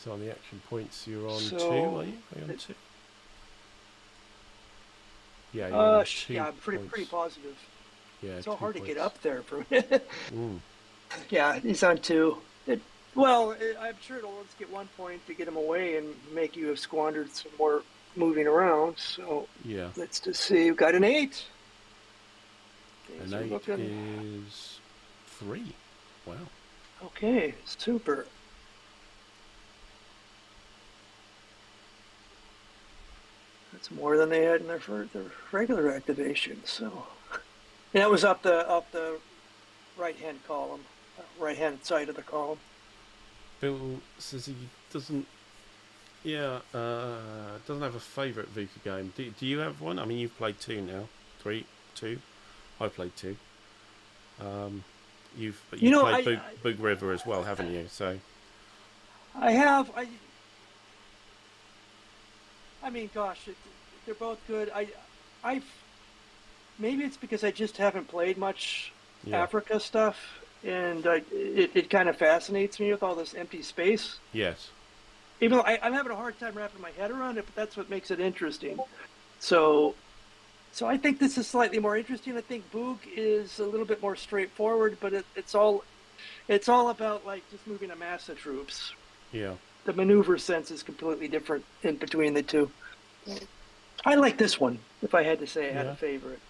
So on the action points, you're on 2. Are you? Are you on 2? Yeah, you're on 2 yeah, I'm pretty positive. Yeah, it's so hard points. to get up there for Mm. Yeah, he's on 2. I'm sure it'll just get 1 point to get him away and make you have squandered some more moving around. So yeah, let's just see. We've got an 8. An 8 is 3. Wow. Okay, super. That's more than they had in their regular activation. So, and that was up the right-hand column, right-hand side of the column. Bill says he doesn't. Yeah, doesn't have a favourite VUCA game. Do you have one? I mean, you've played 2 now, 3, 2. I played 2. You've played Boog River as well, haven't you? So. I have. I mean, gosh, they're both good. Maybe it's because I just haven't played much Africa stuff, and it kind of fascinates me with all this empty space. Yes. Even though I'm having a hard time wrapping my head around it, but that's what makes it interesting. So I think this is slightly more interesting. I think Boog is a little bit more straightforward, but it's all about like just moving a mass of troops. Yeah. The maneuver sense is completely different in between the two. I like this one, if I had to say I had a favorite.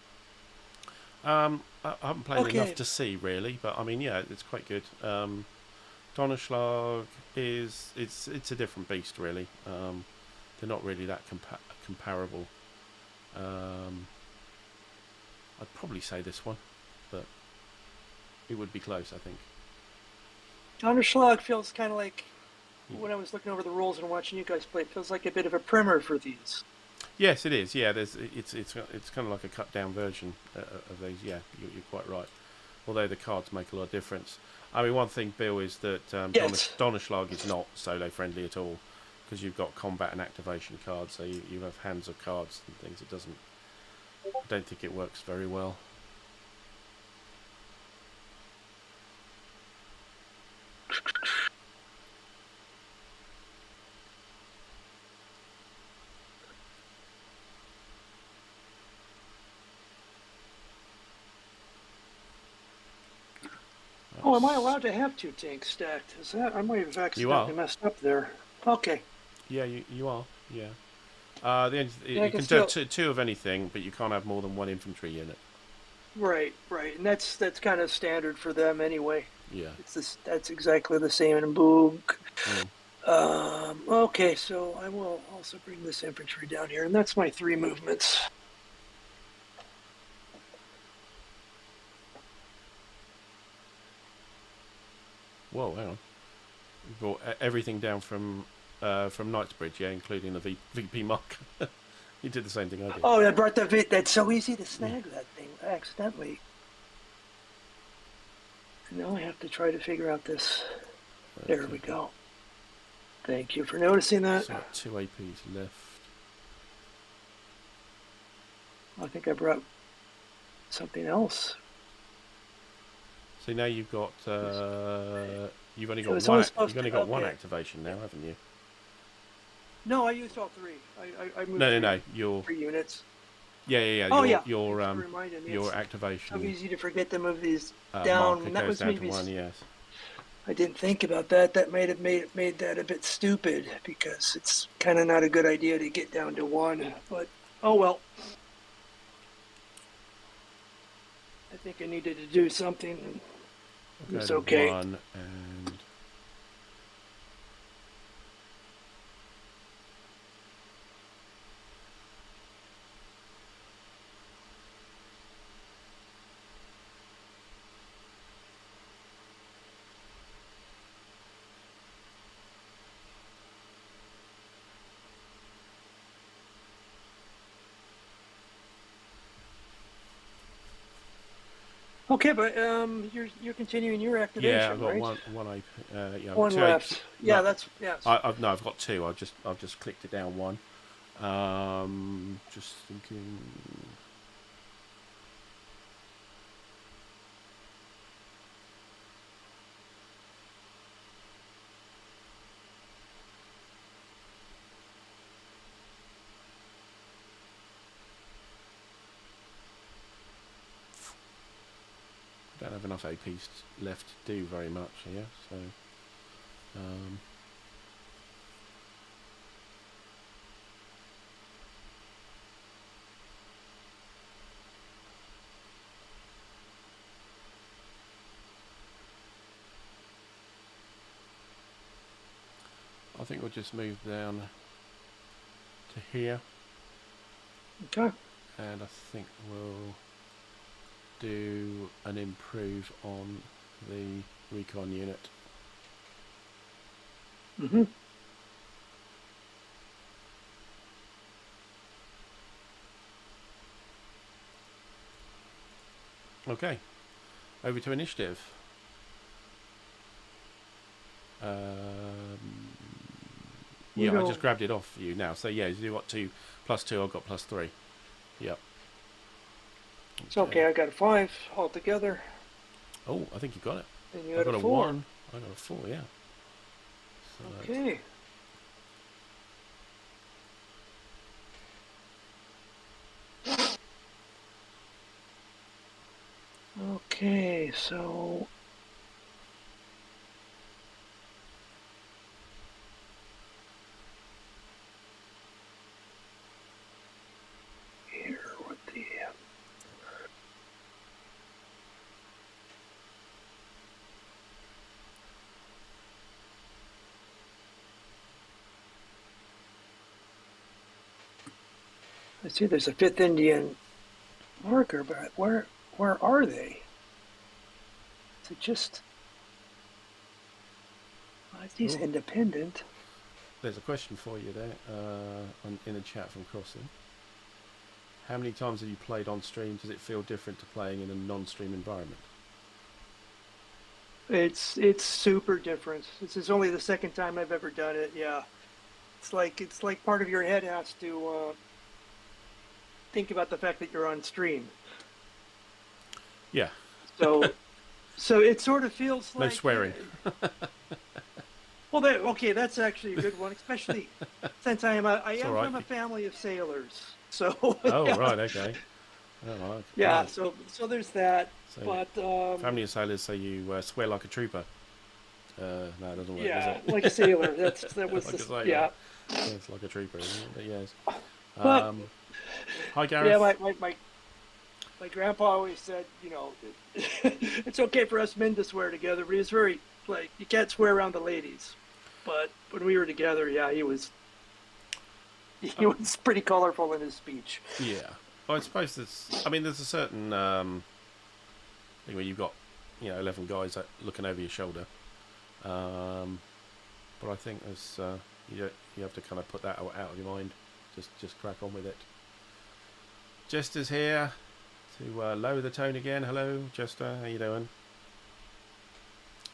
I haven't played enough to see, really, but I mean, yeah, it's quite good. Donnerschlag it's a different beast, really. They're not really that comparable. I'd probably say this one, but it would be close, I think. Donnerschlag feels kind of like, when I was looking over the rules and watching you guys play, it feels like a bit of a primer for these. Yes, it is. Yeah, it's kind of like a cut down version of these. Yeah, you're quite right. Although the cards make a lot of difference. I mean, one thing, Bill, is that Donnerschlag is not solo friendly at all, because you've got combat and activation cards, so you have hands of cards and things. I don't think it works very well. Oh, am I allowed to have 2 tanks stacked? Is that? I might have accidentally messed up there. Okay. Yeah, you are. Yeah. Yeah, I You can can do still. two of anything, but you can't have more than one infantry unit. Right, right, and that's kind of standard for them anyway. Yeah. It's this. That's exactly the same in Boog. Mm. Okay, so I will also bring this infantry down here, and that's my 3 movements. Whoa, hang on. You brought everything down from Knightsbridge, yeah, including the VP mark. You did the same thing I did. Oh, I brought the vid. That's so easy to Yeah. snag that thing accidentally. And now I have to try to figure out this. Okay. There we go. Thank you for noticing that. So 2 APs left. I think I brought something else. So now you've got you've only So got it's one. only supposed You've only to- got one okay. activation now, haven't you? No, I used all 3. I moved No. Your 3 units. yeah. Oh, Your yeah. Thanks for reminding me. your It's activation so easy to forget to move these down. marker And that goes was down to maybe 1. Yes. I didn't think about that. That might have made that a bit stupid because it's kind of not a good idea to get down to 1. But oh well. I think I needed to do something. It's okay. 1 and Okay, but you're continuing your activation, yeah, I've got right? one AP. Yeah, One two left. AP, Yeah, no, that's yes. I've got 2. I've just clicked it down 1. Just thinking. Don't have enough APs left to do very much here, so I think we'll just move down to here, Okay. and I think we'll do an improve on the recon unit. Mm-hmm. Okay, over to initiative. Yeah, I just grabbed it off you now. So yeah, you got 2 plus 2. I've got plus 3. Yep. It's okay. I got a 5 altogether. Oh, I think you got it. And you I had got a a 4. 1. I got a 4. Yeah. So Okay. Okay, so here with the I see there's a 5th Indian marker, but where are they? Is it just he's Ooh. independent? There's a question for you there in the chat from Crossing. How many times have you played on stream? Does it feel different to playing in a non-stream environment? It's super different. This is only the 2nd time I've ever done it. Yeah, it's like part of your head has to think about the fact that you're on stream. Yeah. So it sort of feels like No swearing. Well, okay, that's actually a good one, especially since I am right. from a family of sailors. So Oh, yeah. right, okay. Oh, right. Yeah, Right. so there's that. So But family of sailors, so you swear like a trooper. No, it doesn't work, does Yeah, it? like a sailor. That was Like a the sailor. yeah. Yeah, it's like a trooper, isn't it? But yes. But Hi, yeah, Gareth. my grandpa always said, it's okay for us men to swear together, but he's very like you can't swear around the ladies. But when we were together, yeah, he was pretty colorful in his speech. Yeah. Well, I suppose there's a certain thing where you've got, 11 guys looking over your shoulder. But I think there's you have to kind of put that out of your mind. Just crack on with it. Jester's here to lower the tone again. Hello, Jester. How you doing?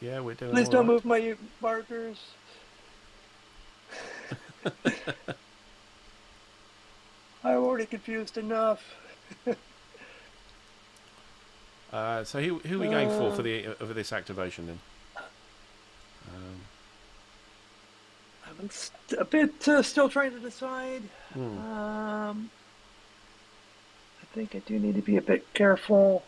Yeah, we're doing Please all don't right. move my markers. I'm already confused enough. So who are we going for this activation then? I'm a bit still trying to decide. I think I do need to be a bit careful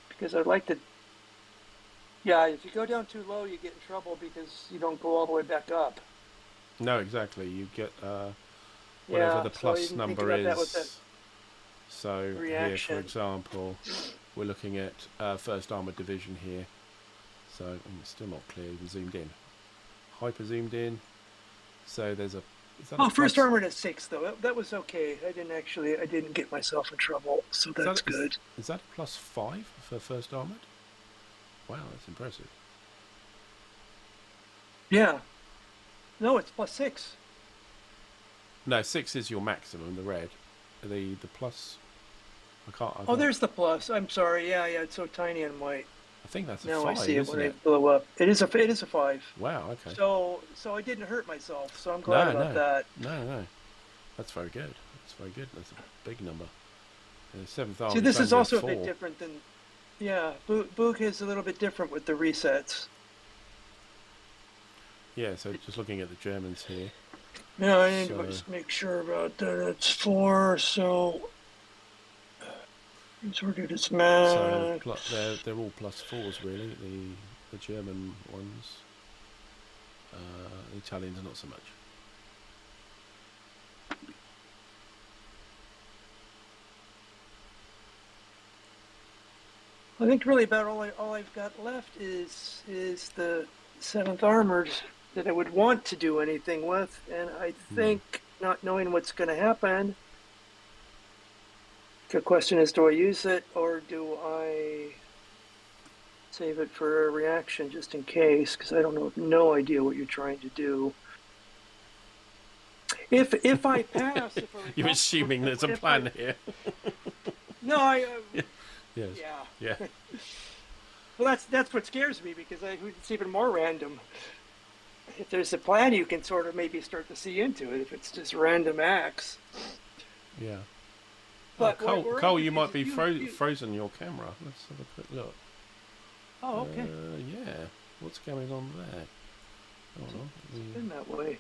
because I'd like to. Yeah, if you go down too low, you get in trouble because you don't go all the way back up. No, exactly. You get whatever the plus number is. So here, for example, we're looking at 1st Armoured Division here. So it's still not clear. Even zoomed in, hyper zoomed in. So there's a. First Armoured is 6 though. That was okay. I didn't get myself in trouble, so that's good. Is that a +5 for 1st Armoured? Wow, that's impressive. Yeah. No, it's +6. No, 6 is your maximum. The red, the plus. I can't. There's the plus. I'm sorry. Yeah, it's so tiny and white. I think that's a now 5. I see it when it blew up. It is a 5. Wow. Okay. So I didn't hurt myself. So I'm glad about that. No. That's very good. That's a big number. 7th Army. See, this is also a bit different than. Yeah, VUCA is a little bit different with the resets. Yeah, so just looking at the Germans here. Yeah, I need to just make sure about that. It's 4, so. Sorted its max. So they're all +4s really. The German ones. The Italians not so much. I think really about all I've got left is the 7th Armored that I would want to do anything with, and I think not knowing what's going to happen. The question is, do I use it or do I save it for a reaction just in case? Because I don't know, no idea what you're trying to do. If I pass, you're assuming there's a plan here. No, Yes. Yeah. Well, that's what scares me because it's even more random. If there's a plan, you can sort of maybe start to see into it. If it's just random acts. Yeah. But Cole, you might be frozen your camera. Let's have a quick look. Oh, okay. Yeah. What's going on there? It's been that way.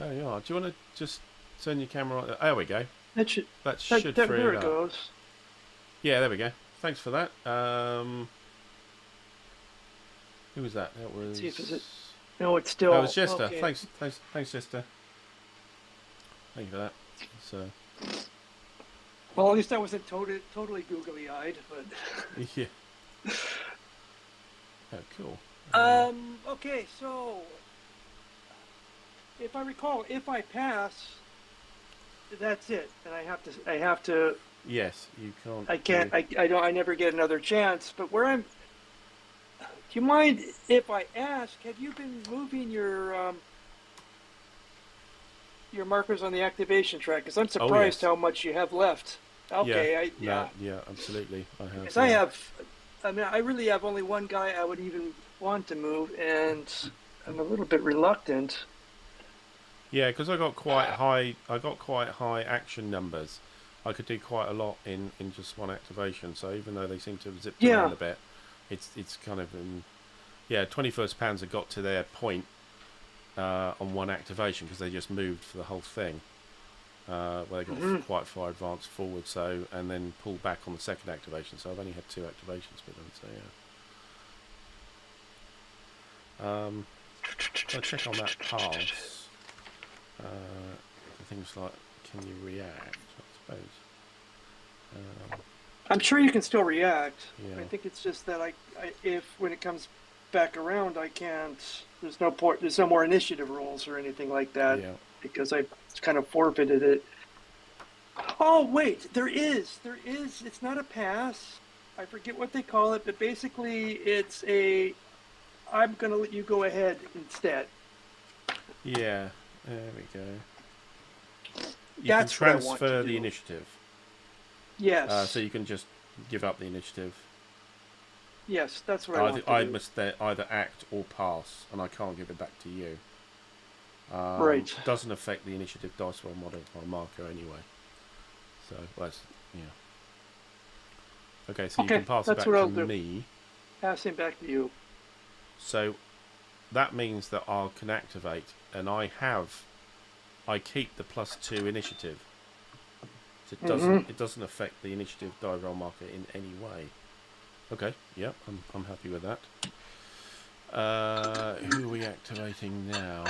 Oh, yeah. Do you want to just turn your camera on? There we go. That should free it up. There it goes. Yeah, there we go. Thanks for that. Who was that? That was. See if it's. No, it's still. Oh, it's Jester. Okay. Thanks, Jester. Thank you for that. So. Well, at least I wasn't totally googly-eyed, but. Yeah. Oh, cool. Okay, so if I recall, if I pass, that's it, and I have to. Yes, you can't. I never get another chance. But where I'm. Do you mind if I ask? Have you been moving your markers on the activation track? Because I'm surprised how much you have left. Okay, yeah, absolutely. I have. Because I really have only one guy I would even want to move, and I'm a little bit reluctant. Yeah, because I got quite high. Action numbers. I could do quite a lot in just one activation. So even though they seem to have zipped around a bit, it's kind of 21st Pounds have got to their point on one activation because they just moved for the whole thing. where they got quite far advanced forward. So and then pull back on the second activation. So I've only had 2 activations with them. So yeah. I'll check on that pass. Things like, can you react? I suppose. I'm sure you can still react. Yeah. I think it's just that if when it comes back around, I can't. There's no more initiative rules or anything like that, Yeah. because I kind of forfeited it. Oh wait, there is. It's not a pass. I forget what they call it, but basically it's a. I'm going to let you go ahead instead. Yeah. There we go. You That's can what I want to transfer the do. initiative. Yes. So you can just give up the initiative. Yes, that's what I want to I do. must either act or pass, and I can't give it back to you. Right. Doesn't affect the initiative dice roll modifier marker anyway. So that's okay. So you can pass it back to me. Pass him back to you. So that means that I can activate, and I keep the +2 initiative. So it doesn't affect the initiative die roll marker in any way. Okay, yeah, I'm happy with that. Who are we activating now?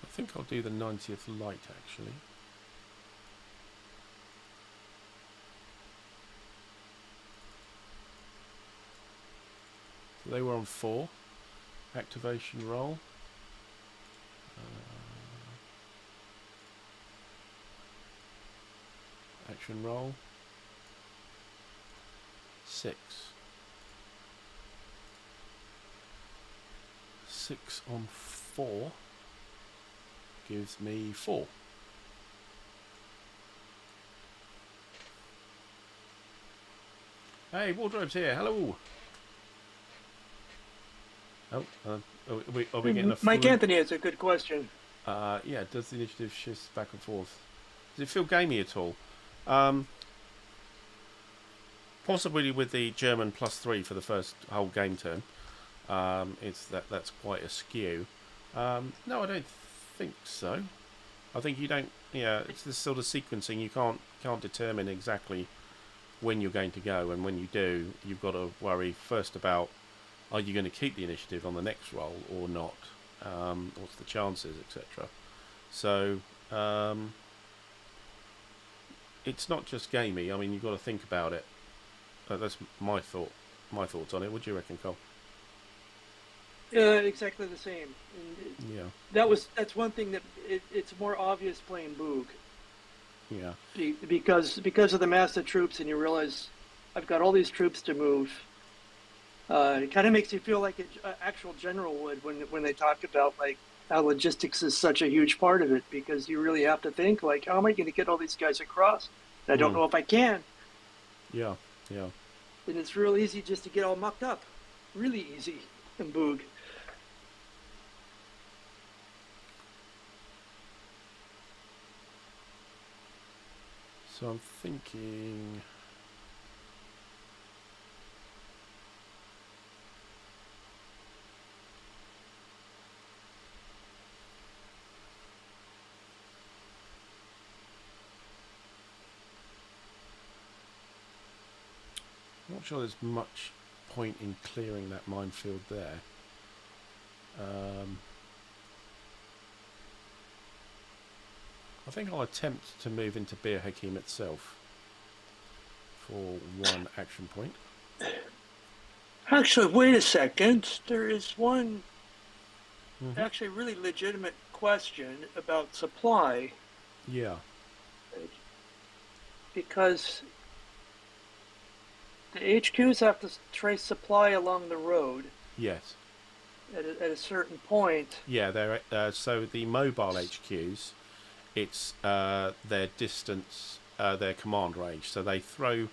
I think I'll do the 90th light, actually. So they were on 4. Activation roll. Action roll. 6. 6 on 4 gives me 4. Hey, Wardrobe's here. Hello. Oh, are we getting a Mike Anthony has a good question. Yeah, does the initiative shift back and forth? Does it feel gamey at all? Possibly with the German +3 for the first whole game turn. That's quite a skew. No, I don't think so. I think you don't. Yeah, it's this sort of sequencing. You can't determine exactly when you're going to go, and when you do, you've got to worry first about, are you going to keep the initiative on the next roll or not? What's the chances, etc. So it's not just gamey. I mean, you've got to think about it. That's my thoughts on it. What do you reckon, Cole? Exactly the same. And yeah. That's one thing that it's more obvious playing Boog. Yeah. Because of the mass of troops, and you realize I've got all these troops to move. It kind of makes you feel like an actual general would when they talk about like how logistics is such a huge part of it, because you really have to think like, how am I going to get all these guys across? And I don't know if I can. Yeah. Yeah. And it's real easy just to get all mucked up. Really easy in Boog. So I'm thinking. I'm not sure there's much point in clearing that minefield there. I think I'll attempt to move into Bir Hakim itself for 1 action point. Actually, wait a second. There is one actually really legitimate question about supply. Yeah. Because the HQs have to trace supply along the road. Yes. At a certain point. Yeah, they're so the mobile HQs, it's their distance their command range. So they throw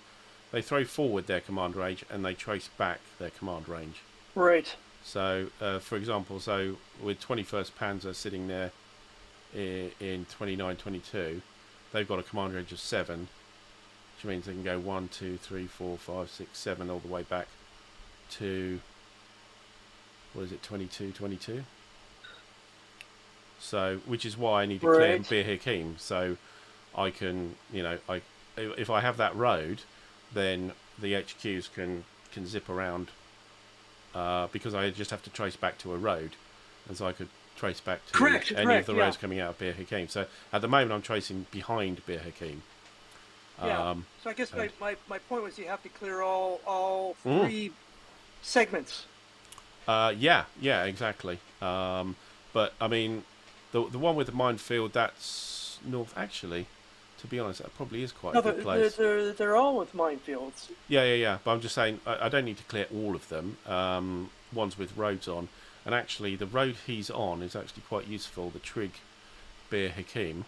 forward their command range and they trace back their command range. Right. So, for example, with 21st Panzer sitting there in 29-22, they've got a command range of 7, which means they can go 1, 2, 3, 4, 5, 6, 7 all the way back to, what is it, 22. So, which is why I need to clear Bir Hakeim, so I can, if I have that road, then the HQs can zip around, because I just have to trace back to a road, and so I could trace back to any of the roads coming out of Bir Hakeim. So at the moment I'm tracing behind Bir Hakeim. Yeah. So I guess my point was you have to clear all 3 segments. Yeah, exactly. But I mean, the one with the minefield, that's north. Actually, to be honest, that probably is quite a good place. They're all with minefields. Yeah. But I'm just saying, I don't need to clear all of them. Ones with roads on, and actually, the road he's on is actually quite useful. The Trig Bir Hakeim,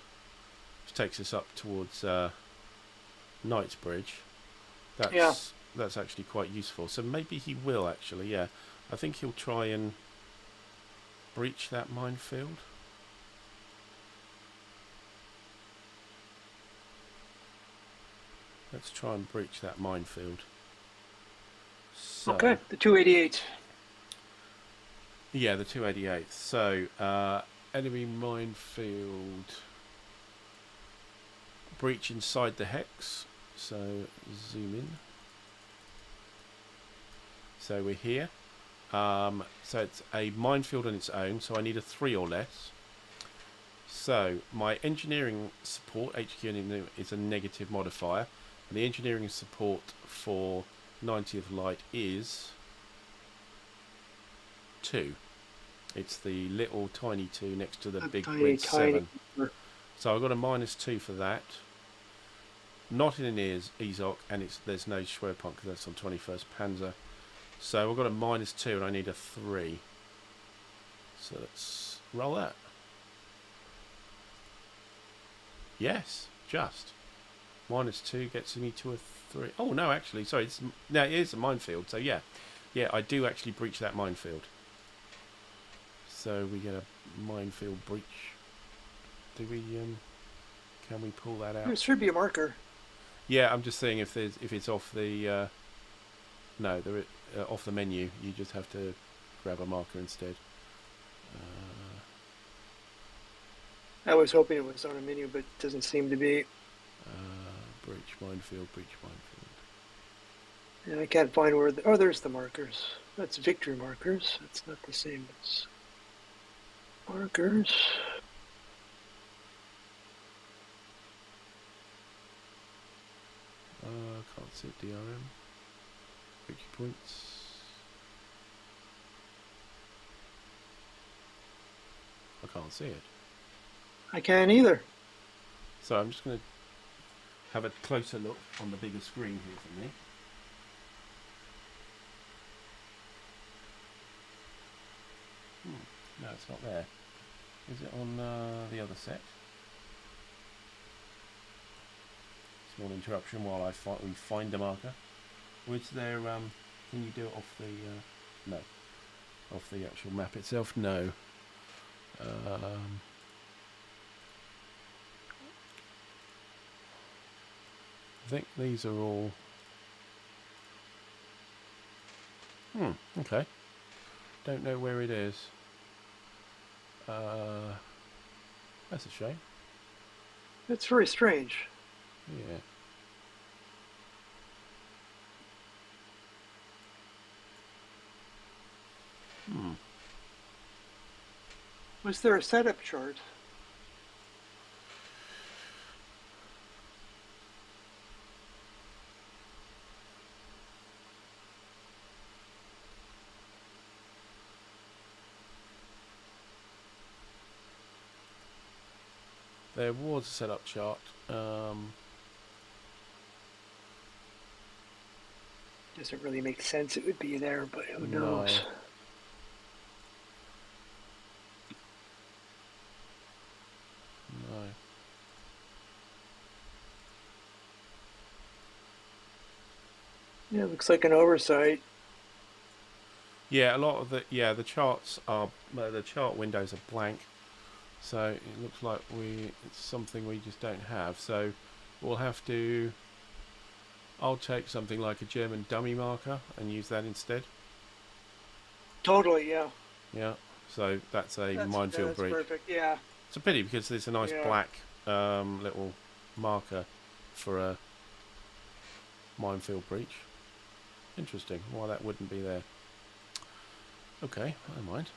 which takes us up towards Knightsbridge. That's actually quite useful. So maybe he will actually. Yeah, I think he'll try and breach that minefield. Let's try and breach that minefield. So, okay, the 288. Yeah, the 288. So, enemy minefield. Breach inside the hex. So, zoom in. So, we're here. So, it's a minefield on its own, so I need a 3 or less. So, my engineering support, HQ is a negative modifier. And the engineering support for 90th Light is 2. It's the little tiny 2 next to the big red 7. So I've got a -2 for that. Not in an EZOC, and there's no Schwerpunkt because that's on 21st Panzer. So I've got a -2 and I need a 3. So let's roll that. Yes, just. -2 gets me to a 3. Oh no, actually, sorry. It is a minefield. So yeah, I do actually breach that minefield. So we get a minefield breach. Do we? Can we pull that out? There should be a marker. Yeah, I'm just saying if it's off the off the menu, you just have to grab a marker instead. I was hoping it was on a menu, but it doesn't seem to be. Breach minefield. And I can't find where. There's the markers. That's victory markers. That's not the same as markers. Can't see it. DRM. Victory points. I can't see it. I can't either. So I'm just going to have a closer look on the bigger screen here for me. No, it's not there. Is it on the other set? Small interruption while we find the marker. Was there? Can you do it off the? No, off the actual map itself. No. I think these are all. Okay. Don't know where it is. That's a shame. It's very strange. Yeah. Was there a setup chart? There was a setup chart. Doesn't really make sense. It would be there, but who knows? No. Yeah, it looks like an oversight. Yeah, a lot of the charts are the chart windows are blank, so it looks like it's something we just don't have. So we'll have to. I'll take something like a German dummy marker and use that instead. Totally, yeah. Yeah, so that's a minefield That's breach. perfect. Yeah. It's a pity because there's a nice Yeah. black little marker for a minefield breach. Interesting why that wouldn't be there. Okay, I don't mind.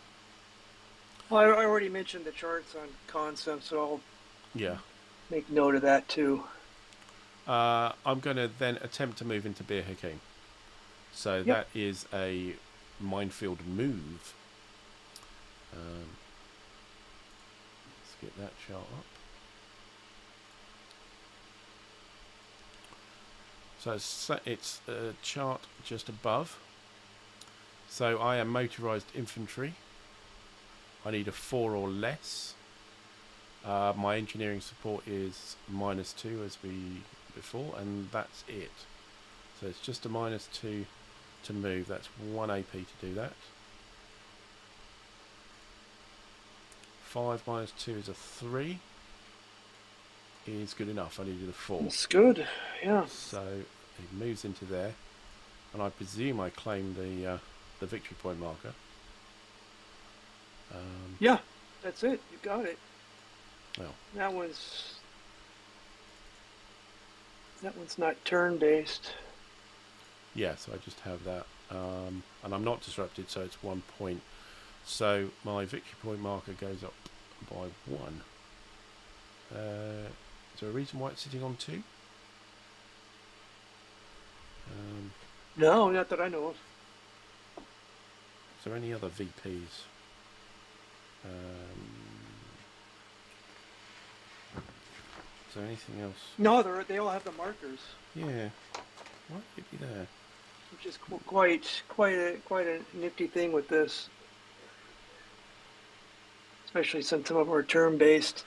Well, I already mentioned the charts on concept, so I'll make note of that too. I'm going to then attempt to move into Bir Hakeem. So that is a minefield move. Let's get that chart up. So it's a chart just above. So I am motorized infantry. I need a 4 or less. My engineering support is -2 as before, and that's it. So it's just a -2 to move. That's 1 AP to do that. 5 -2 is a 3. Is good enough. I needed a 4. That's good. Yeah. So it moves into there, and I presume I claim the victory point marker. Yeah, that's it. You got it. Well, that one's not turn based. Yeah, so I just have that, and I'm not disrupted, so it's 1 point. So my victory point marker goes up by 1. Is there a reason why it's sitting on 2? No, not that I know of. Is there any other VPs? Is there anything else? No, they all have the markers. Yeah. Why would it be there? Which is quite a nifty thing with this, especially since some of them are term based.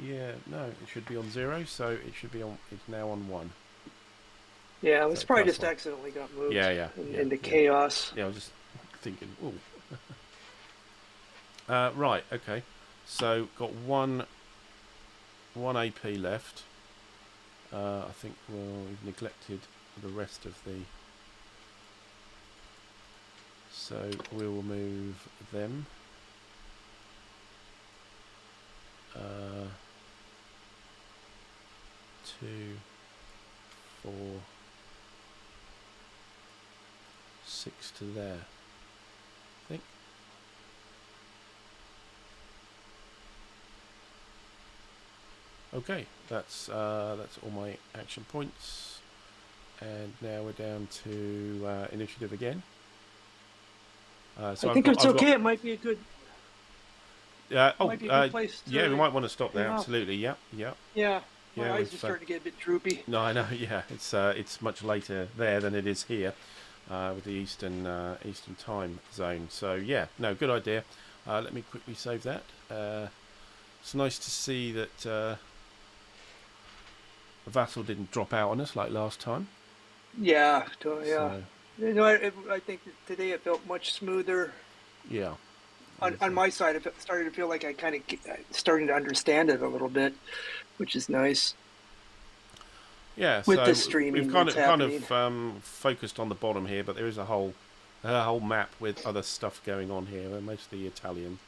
Yeah, no, it should be on 0, so it should be on. It's now on 1. Yeah, it's probably just 1. accidentally got moved. Into chaos. Yeah, I was just thinking. Ooh. Right. Okay. So got one AP left. I think we've neglected the rest of the. So we'll move them. 2, 4, 6 to there. I think. Okay, that's all my action points, and now we're down to initiative again. So I think it's okay. It might be a good. Might be a good place to, yeah, we might want to stop there. Absolutely, yeah. Yeah, my eyes are starting to get a bit droopy. No, I know. Yeah, it's much later there than it is here, with the Eastern time zone. So yeah, no, good idea. Let me quickly save that. It's nice to see that a vassal didn't drop out on us like last time. Yeah, yeah. So, I think that today it felt much smoother. Yeah. On my side, it started to feel like I kind of starting to understand it a little bit, which is nice. Yeah, with so the streaming, we've kind of focused on the bottom here, but there is a whole map with other stuff going on here. They're mostly Italian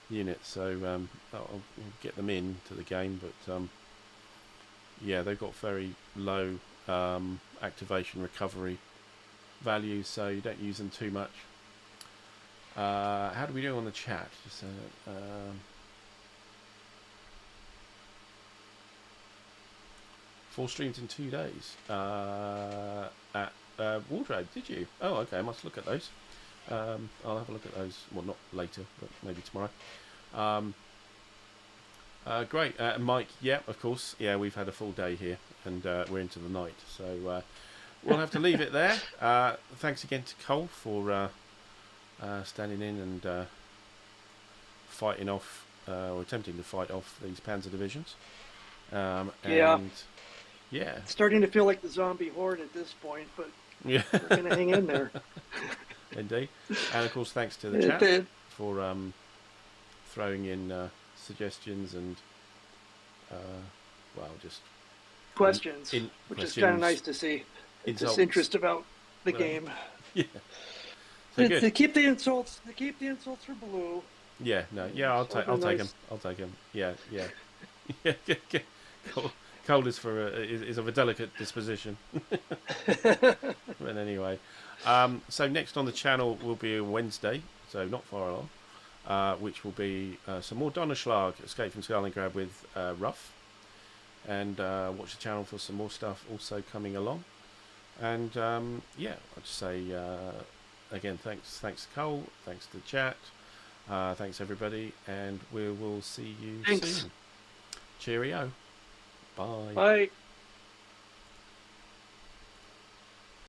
units, so I'll get them into the game. But yeah, they've got very low activation recovery values, so you don't use them too much. How do we do on the chat? Just Four streams in 2 days at Wardrobe. Did you? Oh, okay. I must look at those. I'll have a look at those. Well, not later, but maybe tomorrow. Great. Mike, yeah, of course. Yeah, we've had a full day here, and we're into the night. So we'll have to leave it there. Thanks again to Cole for standing in and fighting off, or attempting to fight off these Panzer divisions. And Yeah. It's starting to feel like the zombie horde at this point, but Yeah. we're going to hang in there. Indeed. And of course, thanks to the It- chat it- for throwing in suggestions and well, just questions, in which is kind of questions, nice to see. This insults. interest about the whatever. game. Yeah. So To good. keep the insults. To keep the insults for Blue. Yeah. No. Yeah. I'll take. Something I'll take nice. him. I'll take him. Yeah. Yeah. Yeah. Cold is is of a delicate disposition. But anyway, so next on the channel will be Wednesday, so not far along, which will be some more Donnerschlag, Escape from Stalingrad with Ruff, and watch the channel for some more stuff also coming along. And yeah, I'd just say again, thanks to Cole, thanks to the chat, thanks everybody, and we will see you Thanks. soon. Cheerio. Bye. Bye.